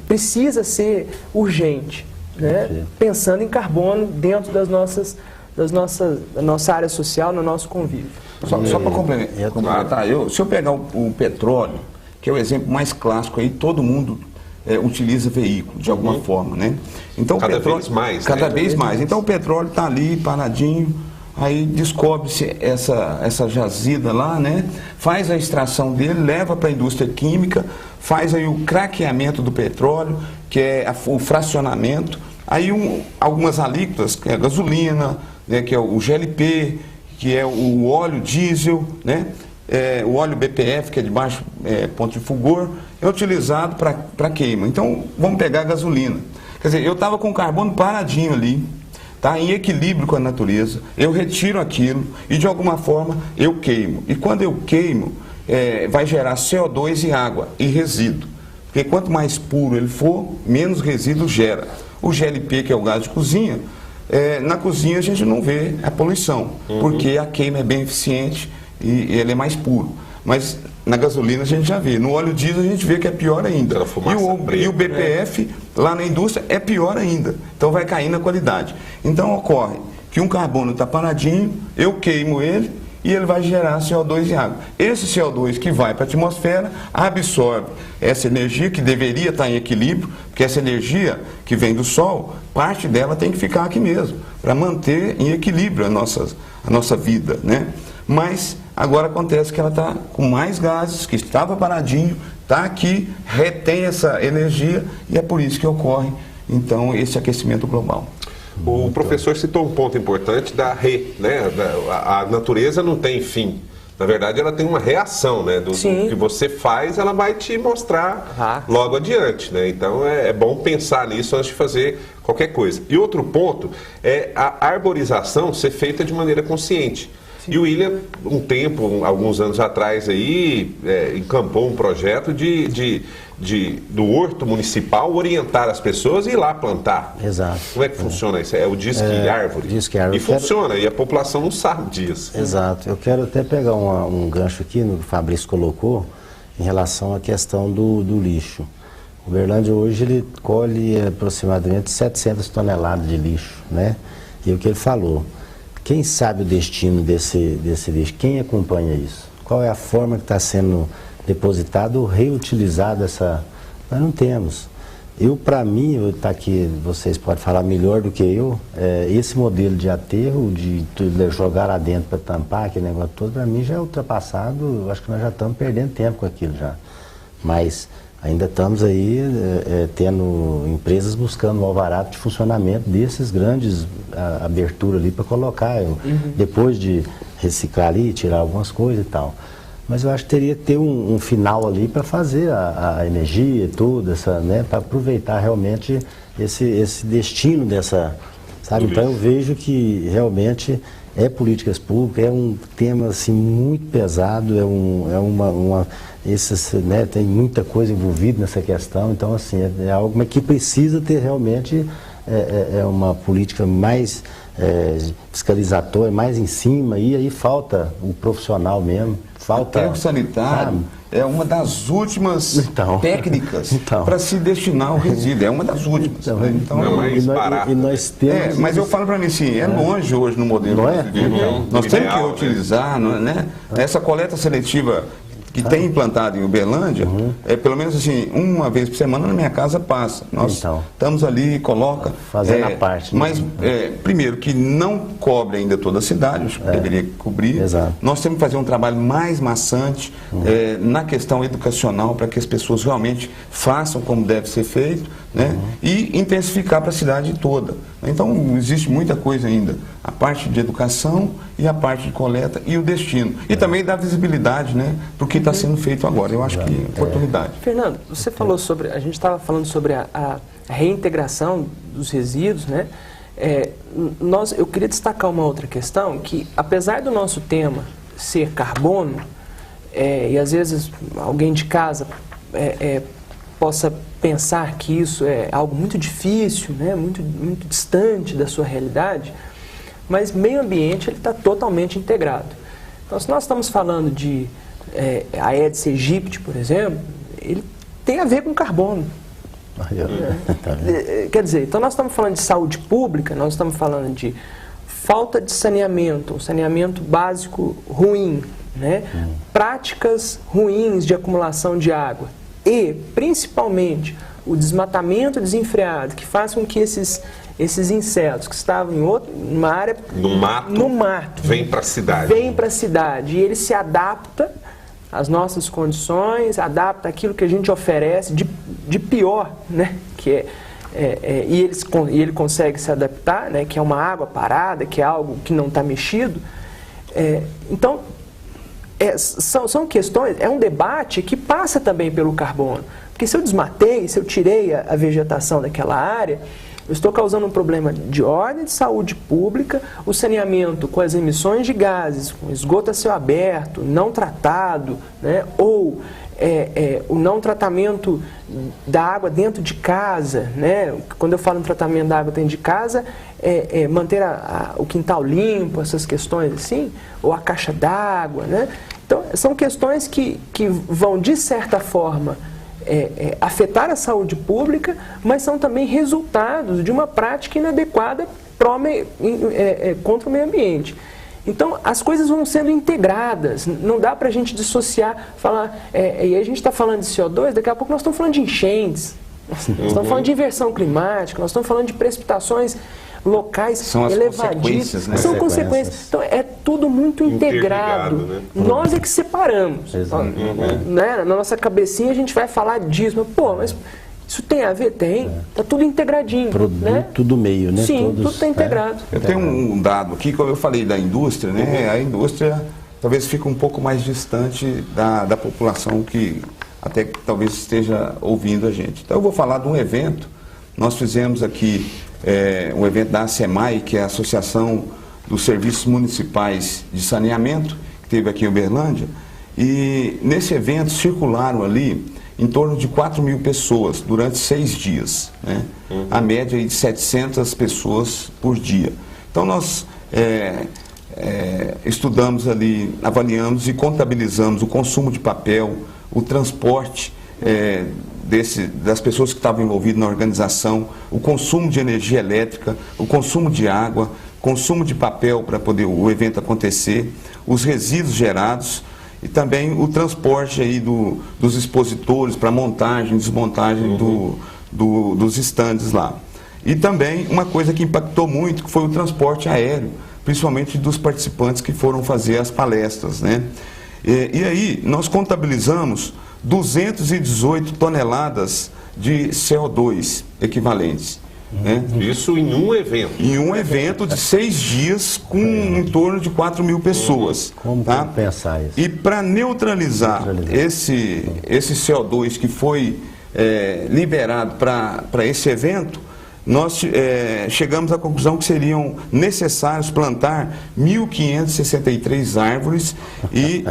precisa ser urgente, né? Pensando em carbono dentro da nossa área social, no nosso convívio. Só para complementar, se eu pegar o petróleo, que é o exemplo mais clássico aí, todo mundo utiliza veículo de alguma forma, né? Então, cada vez mais. Cada vez mais. Então o petróleo está ali paradinho, aí descobre-se essa jazida lá, né? Faz a extração dele, leva para a indústria química, faz aí o craqueamento do petróleo, que é o fracionamento. Aí algumas alíquotas, que é a gasolina, né, que é o GLP, que é o óleo diesel, né? O óleo BPF, que é de baixo ponto de fulgor, é utilizado para queima. Então, vamos pegar a gasolina. Quer dizer, eu estava com o carbono paradinho ali, tá, em equilíbrio com a natureza, eu retiro aquilo e, de alguma forma, eu queimo. E quando eu queimo, vai gerar CO2 e água e resíduo. Porque quanto mais puro ele for, menos resíduo gera. O GLP, que é o gás de cozinha, na cozinha a gente não vê a poluição, porque a queima é bem eficiente e ele é mais puro. Mas na gasolina a gente já vê. No óleo diesel a gente vê que é pior ainda. E o BPF lá na indústria é pior ainda. Então vai cair na qualidade. Então ocorre que um carbono está paradinho, eu queimo ele e ele vai gerar CO2 e água. Esse CO2 que vai para a atmosfera absorve essa energia que deveria estar em equilíbrio, porque essa energia que vem do Sol, parte dela tem que ficar aqui mesmo, para manter em equilíbrio a nossa vida, né? Mas agora acontece que ela está com mais gases, que estava paradinho, está aqui, retém essa energia e é por isso que ocorre, então, esse aquecimento global. O professor citou um ponto importante da né? A natureza não tem fim. Na verdade, ela tem uma reação, né? Do que você faz, ela vai te mostrar logo adiante, né? Então, é bom pensar nisso antes de fazer qualquer coisa. E outro ponto é a arborização ser feita de maneira consciente. Sim. E o William, alguns anos atrás, aí, encampou um projeto do horto municipal orientar as pessoas e ir lá plantar. Exato. Como é que funciona isso? É o Disque Árvore. Disque Árvore. E funciona, e a população não sabe disso. Exato. Eu quero até pegar um gancho aqui no que o Fabrício colocou em relação à questão do lixo. O Uberlândia hoje ele colhe aproximadamente 700 toneladas de lixo, né? E o que ele falou, quem sabe o destino desse lixo? Quem acompanha isso? Qual é a forma que está sendo depositado ou reutilizado essa... Nós não temos. Para mim, tá aqui, vocês podem falar melhor do que eu, esse modelo de aterro, de jogar lá dentro para tampar, aquele negócio todo, para mim já é ultrapassado, acho que nós já estamos perdendo tempo com aquilo já. Mas ainda estamos aí tendo empresas buscando o alvará de funcionamento desses grandes aberturas ali para colocar, depois de reciclar ali, tirar algumas coisas e tal. Mas eu acho que teria que ter um final ali para fazer a energia e tudo, né, para aproveitar realmente esse destino dessa, sabe? Então eu vejo que realmente políticas públicas, é um tema assim muito pesado, né, tem muita coisa envolvida nessa questão, então assim, é algo que precisa ter realmente uma política mais fiscalizatória, mais em cima, e aí falta o profissional mesmo. O aterro sanitário é uma das últimas técnicas para se destinar ao resíduo, é uma das últimas. Então, é mais barato. E nós temos mas eu falo para mim assim, longe hoje no modelo brasileiro. Nós temos que utilizar, né? Essa coleta seletiva que tem implantado em Uberlândia, pelo menos assim, uma vez por semana na minha casa passa. Nós estamos ali, coloca. Fazendo a parte. Mas, primeiro, que não cobre ainda toda a cidade, acho que deveria cobrir. Exato. Nós temos que fazer um trabalho mais maçante na questão educacional, para que as pessoas realmente façam como deve ser feito, né? E intensificar para a cidade toda. Então, existe muita coisa ainda. A parte de educação e a parte de coleta e o destino. E também dar visibilidade, né, para o que está sendo feito agora. Eu acho que é oportunidade. Fernando, você falou sobre, a gente estava falando sobre a reintegração dos resíduos, né? Eu queria destacar uma outra questão, que apesar do nosso tema ser carbono, e às vezes alguém de casa possa pensar que isso é algo muito difícil, né, muito distante da sua realidade, mas meio ambiente ele está totalmente integrado. Então, se nós estamos falando de Aedes aegypti, por exemplo, ele tem a ver com carbono. Quer dizer, então nós estamos falando de saúde pública, nós estamos falando de falta de saneamento, um saneamento básico ruim, né? Práticas ruins de acumulação de água e, principalmente, o desmatamento desenfreado, que faz com que esses insetos que estavam em uma área no mato vem para a cidade. Vem para a cidade e ele se adapta às nossas condições, adapta aquilo que a gente oferece de pior, né? Que e ele consegue se adaptar, né? Que é uma água parada, que é algo que não está mexido. Então, são questões, é um debate que passa também pelo carbono. Porque se eu desmatei, se eu tirei a vegetação daquela área, eu estou causando um problema de ordem de saúde pública, o saneamento com as emissões de gases, com esgoto a céu aberto, não tratado, né? Ou o não tratamento da água dentro de casa, né? Quando eu falo em tratamento da água dentro de casa, manter o quintal limpo, essas questões assim, ou a caixa d'água, né? Então, são questões que vão, de certa forma, afetar a saúde pública, mas são também resultados de uma prática inadequada contra o meio ambiente. Então, as coisas vão sendo integradas, não dá para a gente dissociar, falar, e a gente está falando de CO2, daqui a pouco nós estamos falando de enchentes, nós estamos falando de inversão climática, nós estamos falando de precipitações locais são as consequências, né? São consequências. Então, é tudo muito integrado. Né? Nós é que separamos. Né? Na nossa cabecinha a gente vai falar disso, mas, mas isso tem a ver? Tem. Está tudo integradinho. Produto do meio, né? Sim, tudo está integrado. Eu tenho um dado aqui, como eu falei da indústria, né? A indústria talvez fique um pouco mais distante da população que até talvez esteja ouvindo a gente. Então eu vou falar de um evento. Nós fizemos aqui um evento da ASEMAI, que é a Associação dos Serviços Municipais de Saneamento, que teve aqui em Uberlândia, e nesse evento circularam ali em torno de 4.000 pessoas durante 6 dias, né? A média aí de 700 pessoas por dia. Então nós estudamos ali, avaliamos e contabilizamos o consumo de papel, o transporte das pessoas que estavam envolvidas na organização, o consumo de energia elétrica, o consumo de água, consumo de papel para poder o evento acontecer, os resíduos gerados e também o transporte aí dos expositores para montagem, desmontagem dos estandes lá. E também uma coisa que impactou muito, que foi o transporte aéreo, principalmente dos participantes que foram fazer as palestras, né? E aí nós contabilizamos 218 toneladas de CO2 equivalentes. Né? Isso em um evento? Em um evento de 6 dias com em torno de 4.000 pessoas. Como pensar isso? E para neutralizar esse CO2 que foi liberado para esse evento, nós chegamos à conclusão que seriam necessários plantar 1.563 árvores e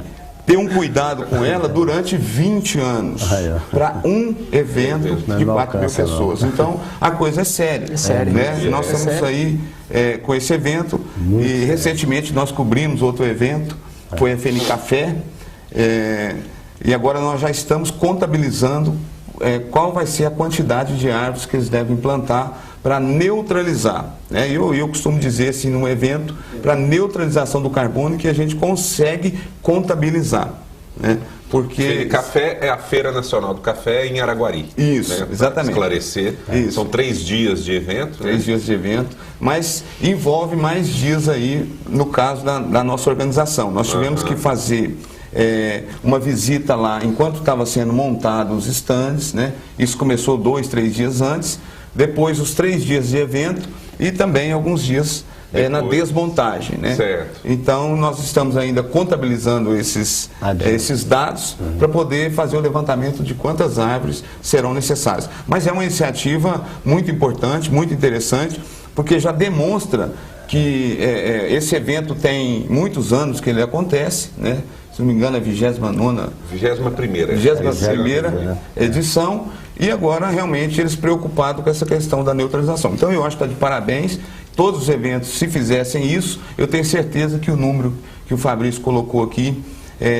ter um cuidado com ela durante 20 anos, para um evento de 4.000 pessoas. Então, a coisa é séria. Né? Nós estamos aí com esse evento e recentemente nós cobrimos outro evento, foi a Fenicafé, e agora nós já estamos contabilizando qual vai ser a quantidade de árvores que eles devem plantar para neutralizar. Né? Eu costumo dizer assim, num evento, para neutralização do carbono, que a gente consegue contabilizar. Né? Porque café é a Feira Nacional do Café em Araguari. Isso, né? exatamente. Esclarecer. Isso. São 3 dias de evento. 3 dias de evento, mas envolve mais dias aí, no caso da nossa organização. Nós tivemos que fazer uma visita lá enquanto estava sendo montado os estandes, né? Isso começou 2, 3 dias antes, depois os 3 dias de evento e também alguns dias na desmontagem, né? Certo. Então nós estamos ainda contabilizando esses dados para poder fazer o levantamento de quantas árvores serão necessárias. Mas é uma iniciativa muito importante, muito interessante, porque já demonstra que esse evento tem muitos anos que ele acontece, né? Se não me engano é 21ª edição, e agora realmente eles preocupados com essa questão da neutralização. Então eu acho que está de parabéns. Todos os eventos, se fizessem isso, eu tenho certeza que o número que o Fabrício colocou aqui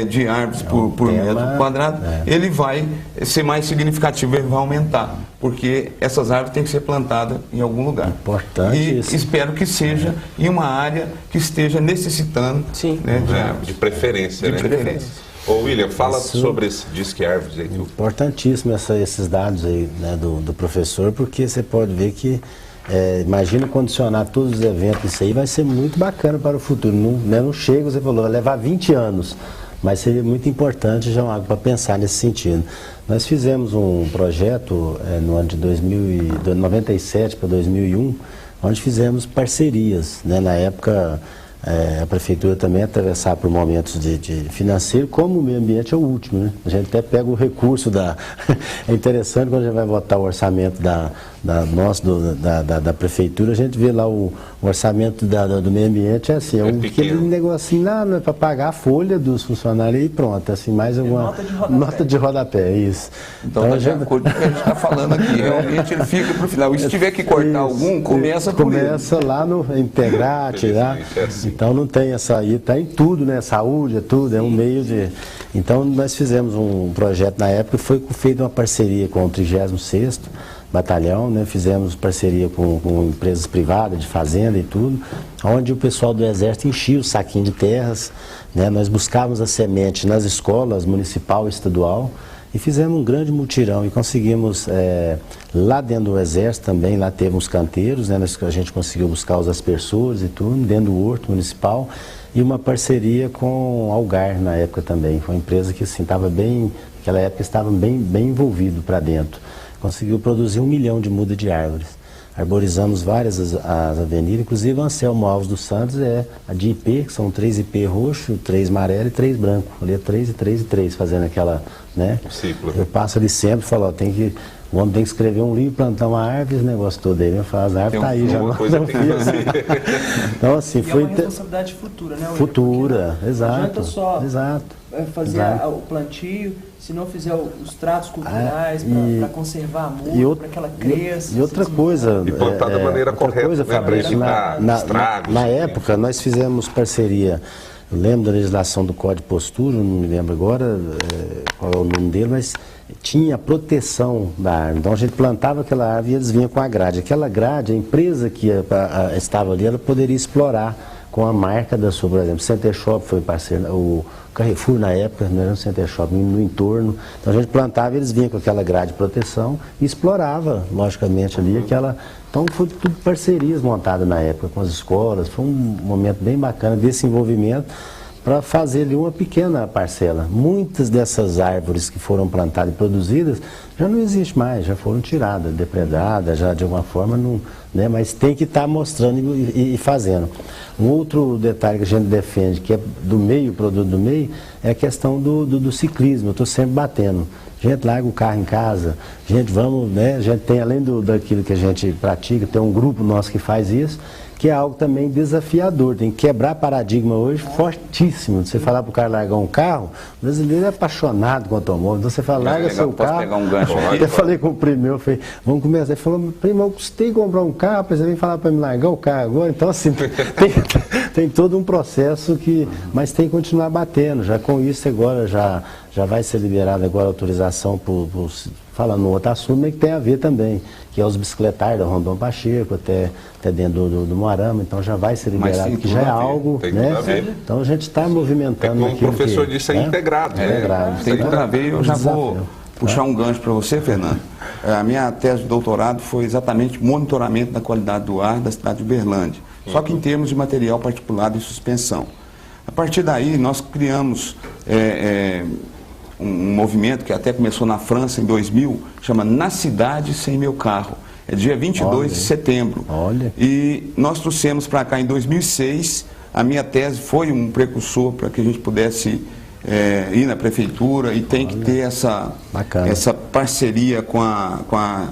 de árvores por metro quadrado, ele vai ser mais significativo, ele vai aumentar, porque essas árvores têm que ser plantadas em algum lugar. Importante e isso. Espero que seja em uma área que esteja necessitando, né, de preferência. De preferência. Ô William, fala sobre esse Disque Árvores aí. Importantíssimo esses dados aí, né, do professor, porque você pode ver que imagina condicionar todos os eventos, isso aí vai ser muito bacana para o futuro. Não chega, você falou, vai levar 20 anos, mas seria muito importante já algo para pensar nesse sentido. Nós fizemos um projeto no ano de 97 para 2001, onde fizemos parcerias, né? Na época a prefeitura também atravessar por momentos de financeiro, como o meio ambiente é o último, né? A gente até pega o recurso é interessante quando a gente vai votar o orçamento da prefeitura, a gente vê lá o orçamento do meio ambiente, assim, aquele negocinho lá, não é para pagar a folha dos funcionários e pronto, assim, mais alguma nota de rodapé, isso. Então de acordo com o que a gente está falando aqui, realmente ele fica para o final. E se tiver que cortar algum, começa lá no integrar, tirar. Então não tem essa aí, está em tudo, né? Saúde, é tudo, é um meio de... Então nós fizemos um projeto na época, foi feita uma parceria com o 36º Batalhão, né? Fizemos parceria com empresas privadas de fazenda e tudo, onde o pessoal do Exército enchia o saquinho de terras, né? Nós buscávamos a semente nas escolas municipal e estadual e fizemos um grande mutirão e conseguimos, lá dentro do Exército também, lá teve uns canteiros, né? A gente conseguiu buscar os aspersores e tudo, dentro do horto municipal, e uma parceria com a Algar na época também. Foi uma empresa que assim, naquela época estava bem envolvido para dentro. Conseguiu produzir 1 milhão de mudas de árvores. Arborizamos várias as avenidas, inclusive a Anselmo Alves dos Santos a de IP, que são 3 IP roxo, 3 amarelo e 3 branco. Ali é 3 e 3 e 3, fazendo aquela, né? Ciclo. Eu passo ali sempre e falo, o homem tem que escrever um livro, plantar uma árvore, esse negócio todo aí, as árvores tá aí já. Então assim, foi uma responsabilidade futura, né? Futura, exato. Não adianta só fazer o plantio, se não fizer os tratos culturais para conservar a muda, para que ela cresça. E outra coisa... E plantar da maneira correta, para evitar estragos. Na época, nós fizemos parceria, eu lembro da legislação do Código de Postura, não me lembro agora qual é o nome dele, mas tinha proteção da árvore. Então a gente plantava aquela árvore e eles vinham com a grade. Aquela grade, a empresa que estava ali, ela poderia explorar com a marca da sua, por exemplo, o Center Shop foi parceiro, o Carrefour na época, não era um Center Shop, no entorno. Então a gente plantava e eles vinham com aquela grade de proteção e explorava, logicamente, ali aquela... Então foi tudo parcerias montadas na época com as escolas, foi um momento bem bacana desse envolvimento para fazer ali uma pequena parcela. Muitas dessas árvores que foram plantadas e produzidas já não existem mais, já foram tiradas, depredadas, já de alguma forma, não, né? Mas tem que estar mostrando e fazendo. Um outro detalhe que a gente defende, que é do meio, produto do meio, é a questão do ciclismo. Eu estou sempre batendo. Gente, larga o carro em casa, gente, vamos, né? A gente tem, além daquilo que a gente pratica, tem um grupo nosso que faz isso, que é algo também desafiador, tem que quebrar paradigma hoje fortíssimo. Você falar para o cara largar um carro, o brasileiro é apaixonado com o automóvel, então você fala, larga seu carro. Pegar um gancho eu falei com o primo meu, falei, vamos começar. Ele falou, primo, eu custei comprar um carro, você vem falar para me largar o carro agora, então assim, tem todo um processo mas tem que continuar batendo, já com isso agora já vai ser liberada agora a autorização falando no outro assunto, mas que tem a ver também, que é os bicicletários da Rondon Pacheco, até dentro do Moarama, então já vai ser liberado, que já é algo, né? Então a gente está movimentando aqui. Como o professor disse, é integrado. Tem tudo a ver, eu já vou puxar um gancho para você, Fernando. A minha tese de doutorado foi exatamente monitoramento da qualidade do ar da cidade de Uberlândia, só que em termos de material particulado e suspensão. A partir daí, nós criamos um movimento que até começou na França em 2000, chama Na Cidade Sem Meu Carro. É dia 22 de setembro. Olha. E nós trouxemos para cá em 2006. A minha tese foi um precursor para que a gente pudesse ir na prefeitura e tem que ter essa parceria com a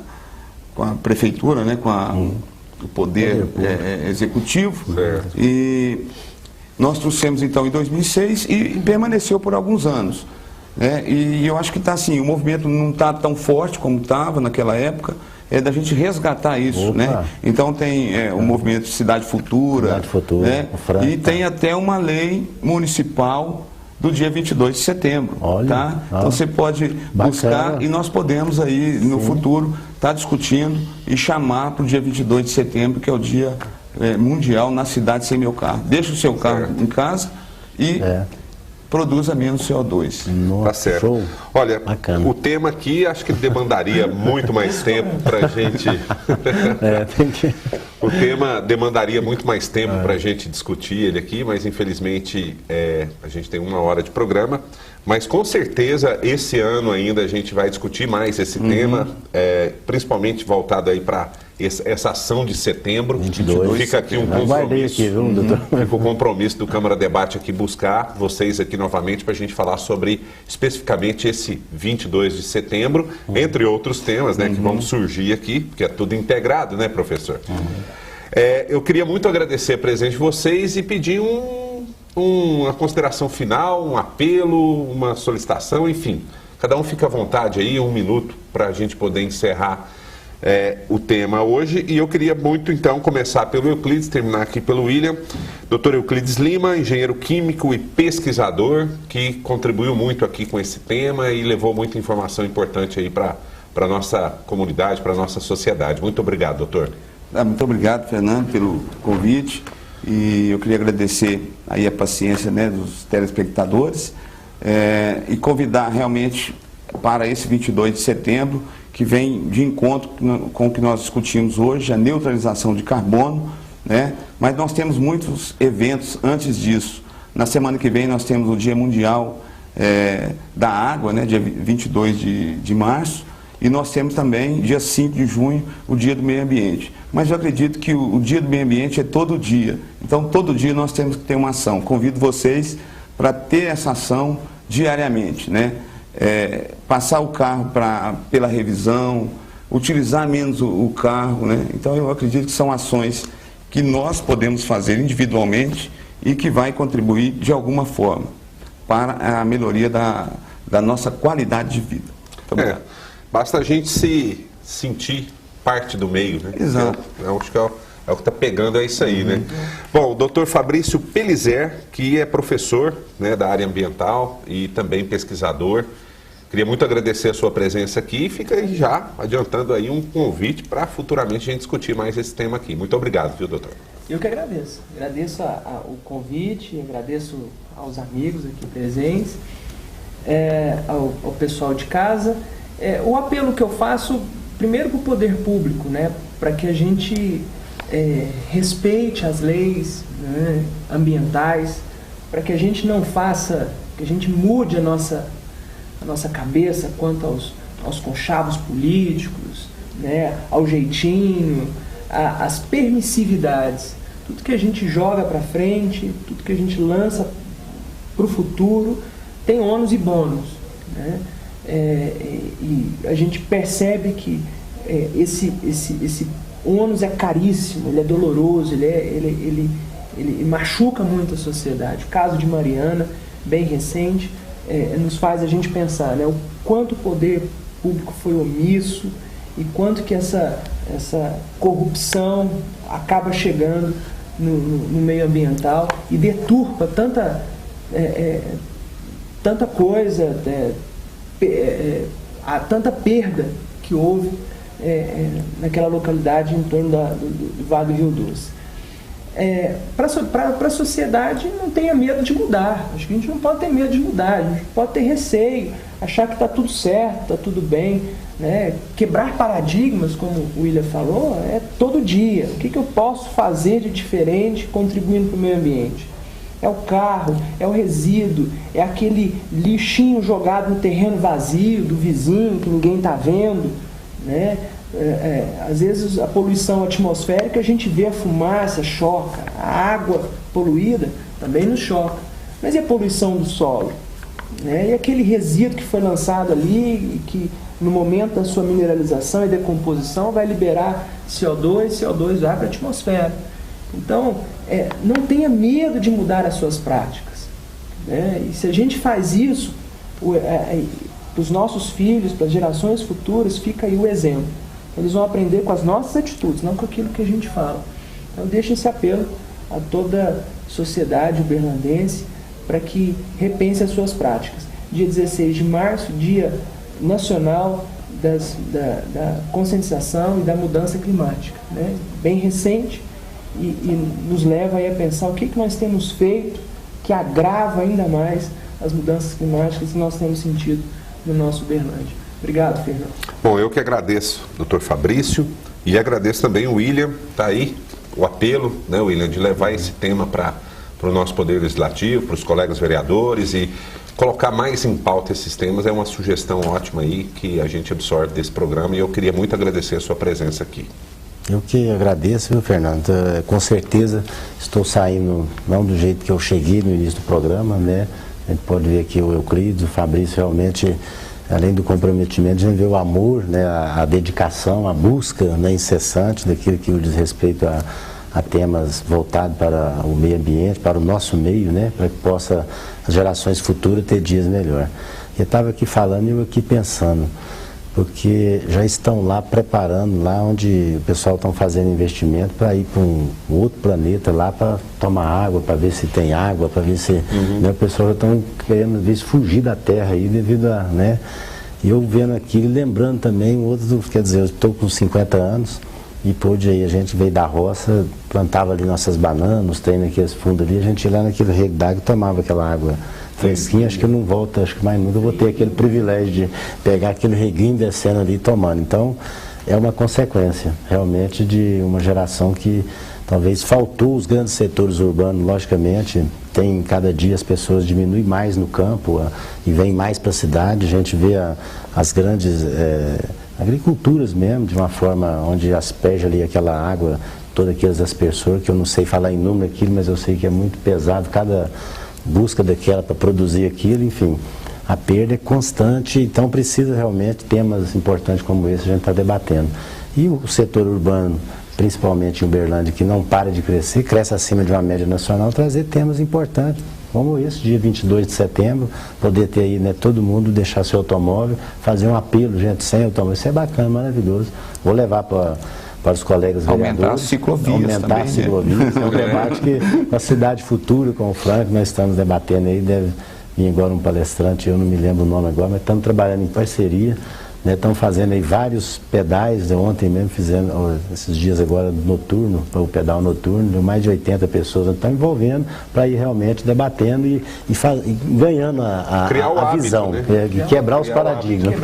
prefeitura, né, com o poder executivo. Certo. E nós trouxemos então em 2006 e permaneceu por alguns anos. Né? E eu acho que está assim, o movimento não está tão forte como estava naquela época. É da gente resgatar isso, né? Então tem o movimento Cidade Futura, né? E tem até uma lei municipal do dia 22 de setembro, tá? Então você pode buscar e nós podemos aí no futuro estar discutindo e chamar para o dia 22 de setembro, que é o dia mundial na cidade sem meu carro. Deixa o seu carro em casa e produza menos CO2. Tá certo. Show. Olha, Bacana. o tema aqui acho que demandaria muito mais tempo para a gente. O tema demandaria muito mais tempo para a gente discutir ele aqui, mas infelizmente a gente tem 1 hora de programa. Mas com certeza esse ano ainda a gente vai discutir mais esse tema, principalmente voltado aí para essa ação de setembro. 22. Fica aqui um compromisso. Fica o compromisso do Câmara Debate aqui buscar vocês aqui novamente para a gente falar sobre especificamente esse 22 de setembro, entre outros temas, né, que vão surgir aqui, porque é tudo integrado, né, professor? Eu queria muito agradecer a presença de vocês e pedir uma consideração final, um apelo, uma solicitação, enfim. Cada um fica à vontade aí, 1 minuto para a gente poder encerrar o tema hoje. E eu queria muito, então, começar pelo Euclides, terminar aqui pelo William. Dr. Euclides Lima, engenheiro químico e pesquisador, que contribuiu muito aqui com esse tema e levou muita informação importante aí para a nossa comunidade, para a nossa sociedade. Muito obrigado, doutor. Muito obrigado, Fernando, pelo convite. E eu queria agradecer aí a paciência, né, dos telespectadores e convidar realmente para esse 22 de setembro, que vem de encontro com o que nós discutimos hoje, a neutralização de carbono, né? Mas nós temos muitos eventos antes disso. Na semana que vem nós temos o Dia Mundial da Água, né? Dia 22 de março, e nós temos também, dia 5 de junho, o Dia do Meio Ambiente. Mas eu acredito que o Dia do Meio Ambiente é todo dia. Então, todo dia nós temos que ter uma ação. Convido vocês para ter essa ação diariamente, né? Passar o carro pela revisão, utilizar menos o carro, né? Então eu acredito que são ações que nós podemos fazer individualmente e que vai contribuir de alguma forma para a melhoria da nossa qualidade de vida. Basta a gente se sentir parte do meio, né? Exato. Acho que é o que está pegando, é isso aí, né? Bom, o doutor Fabrício Pelizer, que é professor, né, da área ambiental e também pesquisador. Queria muito agradecer a sua presença aqui e fica aí já adiantando aí um convite para futuramente a gente discutir mais esse tema aqui. Muito obrigado, viu, doutor? Eu que agradeço. Agradeço o convite, agradeço aos amigos aqui presentes, ao pessoal de casa. O apelo que eu faço, primeiro para o poder público, né, para que a gente respeite as leis, né, ambientais, para que a gente não faça, que a gente mude a nossa cabeça quanto aos conchavos políticos, né, ao jeitinho, às permissividades. Tudo que a gente joga para frente, tudo que a gente lança para o futuro, tem ônus e bônus, né? E a gente percebe que esse ônus é caríssimo, ele é doloroso, ele machuca muito a sociedade. O caso de Mariana, bem recente, nos faz a gente pensar, né, o quanto o poder público foi omisso e quanto que essa corrupção acaba chegando no meio ambiental e deturpa tanta coisa, tanta perda que houve naquela localidade em torno do Vale do Rio Doce. Para a sociedade, não tenha medo de mudar. Acho que a gente não pode ter medo de mudar, a gente pode ter receio, achar que está tudo certo, está tudo bem, né? Quebrar paradigmas, como o William falou, todo dia. O que eu posso fazer de diferente contribuindo para o meio ambiente? É o carro, é o resíduo, é aquele lixinho jogado no terreno vazio do vizinho que ninguém está vendo, né? Às vezes a poluição atmosférica, a gente vê a fumaça, choca, a água poluída também nos choca, mas e a poluição do solo? E aquele resíduo que foi lançado ali, que no momento da sua mineralização e decomposição vai liberar CO2 vai para a atmosfera. Então, não tenha medo de mudar as suas práticas, né? E se a gente faz isso, para os nossos filhos, para as gerações futuras, fica aí o exemplo. Eles vão aprender com as nossas atitudes, não com aquilo que a gente fala. Então, deixe esse apelo a toda a sociedade uberlandense para que repense as suas práticas. Dia 16 de março, Dia Nacional da Conscientização e da Mudança Climática, né? Bem recente, e nos leva aí a pensar o que nós temos feito que agrava ainda mais as mudanças climáticas que nós temos sentido no nosso Uberlândia. Obrigado, Fernando. Bom, eu que agradeço, doutor Fabrício, e agradeço também o William, está aí o apelo, né, William, de levar esse tema para o nosso Poder Legislativo, para os colegas vereadores e colocar mais em pauta esses temas. É uma sugestão ótima aí que a gente absorve desse programa e eu queria muito agradecer a sua presença aqui. Eu que agradeço, viu, Fernando? Com certeza estou saindo não do jeito que eu cheguei no início do programa, né? A gente pode ver aqui o Euclides, o Fabrício, realmente, além do comprometimento, a gente vê o amor, né? A dedicação, a busca, né, incessante daquilo que diz respeito a temas voltados para o meio ambiente, para o nosso meio, né? Para que possa as gerações futuras ter dias melhor. Eu estava aqui falando e eu aqui pensando, porque já estão lá preparando, lá onde o pessoal está fazendo investimento para ir para um outro planeta lá para tomar água, para ver se tem água, para ver se... Né, o pessoal já estão querendo ver se fugir da Terra aí devido a... Né, e eu vendo aquilo, lembrando também outros, quer dizer, eu estou com 50 anos e pude aí, a gente veio da roça, plantava ali nossas bananas, tem naqueles fundos ali, a gente ia lá naquele rego d'água e tomava aquela água fresquinho. Acho que eu não volto, acho que mais nunca eu vou ter aquele privilégio de pegar aquele reguinho descendo ali e tomando. Então, é uma consequência, realmente, de uma geração que talvez faltou os grandes setores urbanos, logicamente. Tem, cada dia as pessoas diminuem mais no campo e vêm mais para a cidade. A gente vê as grandes agriculturas mesmo, de uma forma onde asperge ali aquela água, todas aquelas aspersores, que eu não sei falar em número aquilo, mas eu sei que é muito pesado, cada busca daquela para produzir aquilo, enfim, a perda é constante, então precisa realmente temas importantes como esse a gente está debatendo. E o setor urbano, principalmente em Uberlândia, que não para de crescer, cresce acima de uma média nacional, trazer temas importantes, como esse, dia 22 de setembro, poder ter aí, né, todo mundo deixar seu automóvel, fazer um apelo, gente, sem automóvel, isso é bacana, maravilhoso. Vou levar para os colegas vereadores. Aumentar as ciclovias aumentar também, as ciclovias, né? É um debate que, com a cidade futura, com o Frank, nós estamos debatendo aí, deve vir agora um palestrante, eu não me lembro o nome agora, mas estamos trabalhando em parceria, né? Estamos fazendo aí vários pedais, ontem mesmo fizendo, esses dias agora, noturno, para o pedal noturno, mais de 80 pessoas estão envolvendo para ir realmente debatendo e ganhando a visão, né? Quebrar os paradigmas.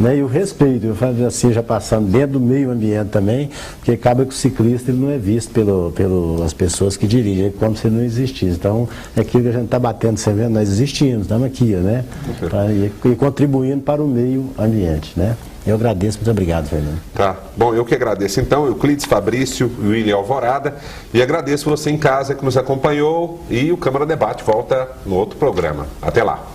Né, e o respeito, eu falo assim, já passando dentro do meio ambiente também, porque acaba que o ciclista ele não é visto pelas pessoas que dirigem, como se não existisse. Então, é aquilo que a gente está batendo, você vê, nós existimos, estamos aqui, né? E contribuindo para o meio ambiente, né? Eu agradeço, muito obrigado, Fernando. Tá, bom, eu que agradeço então, Euclides, Fabrício, William Alvorada, e agradeço você em casa que nos acompanhou, e o Câmara Debate volta no outro programa. Até lá.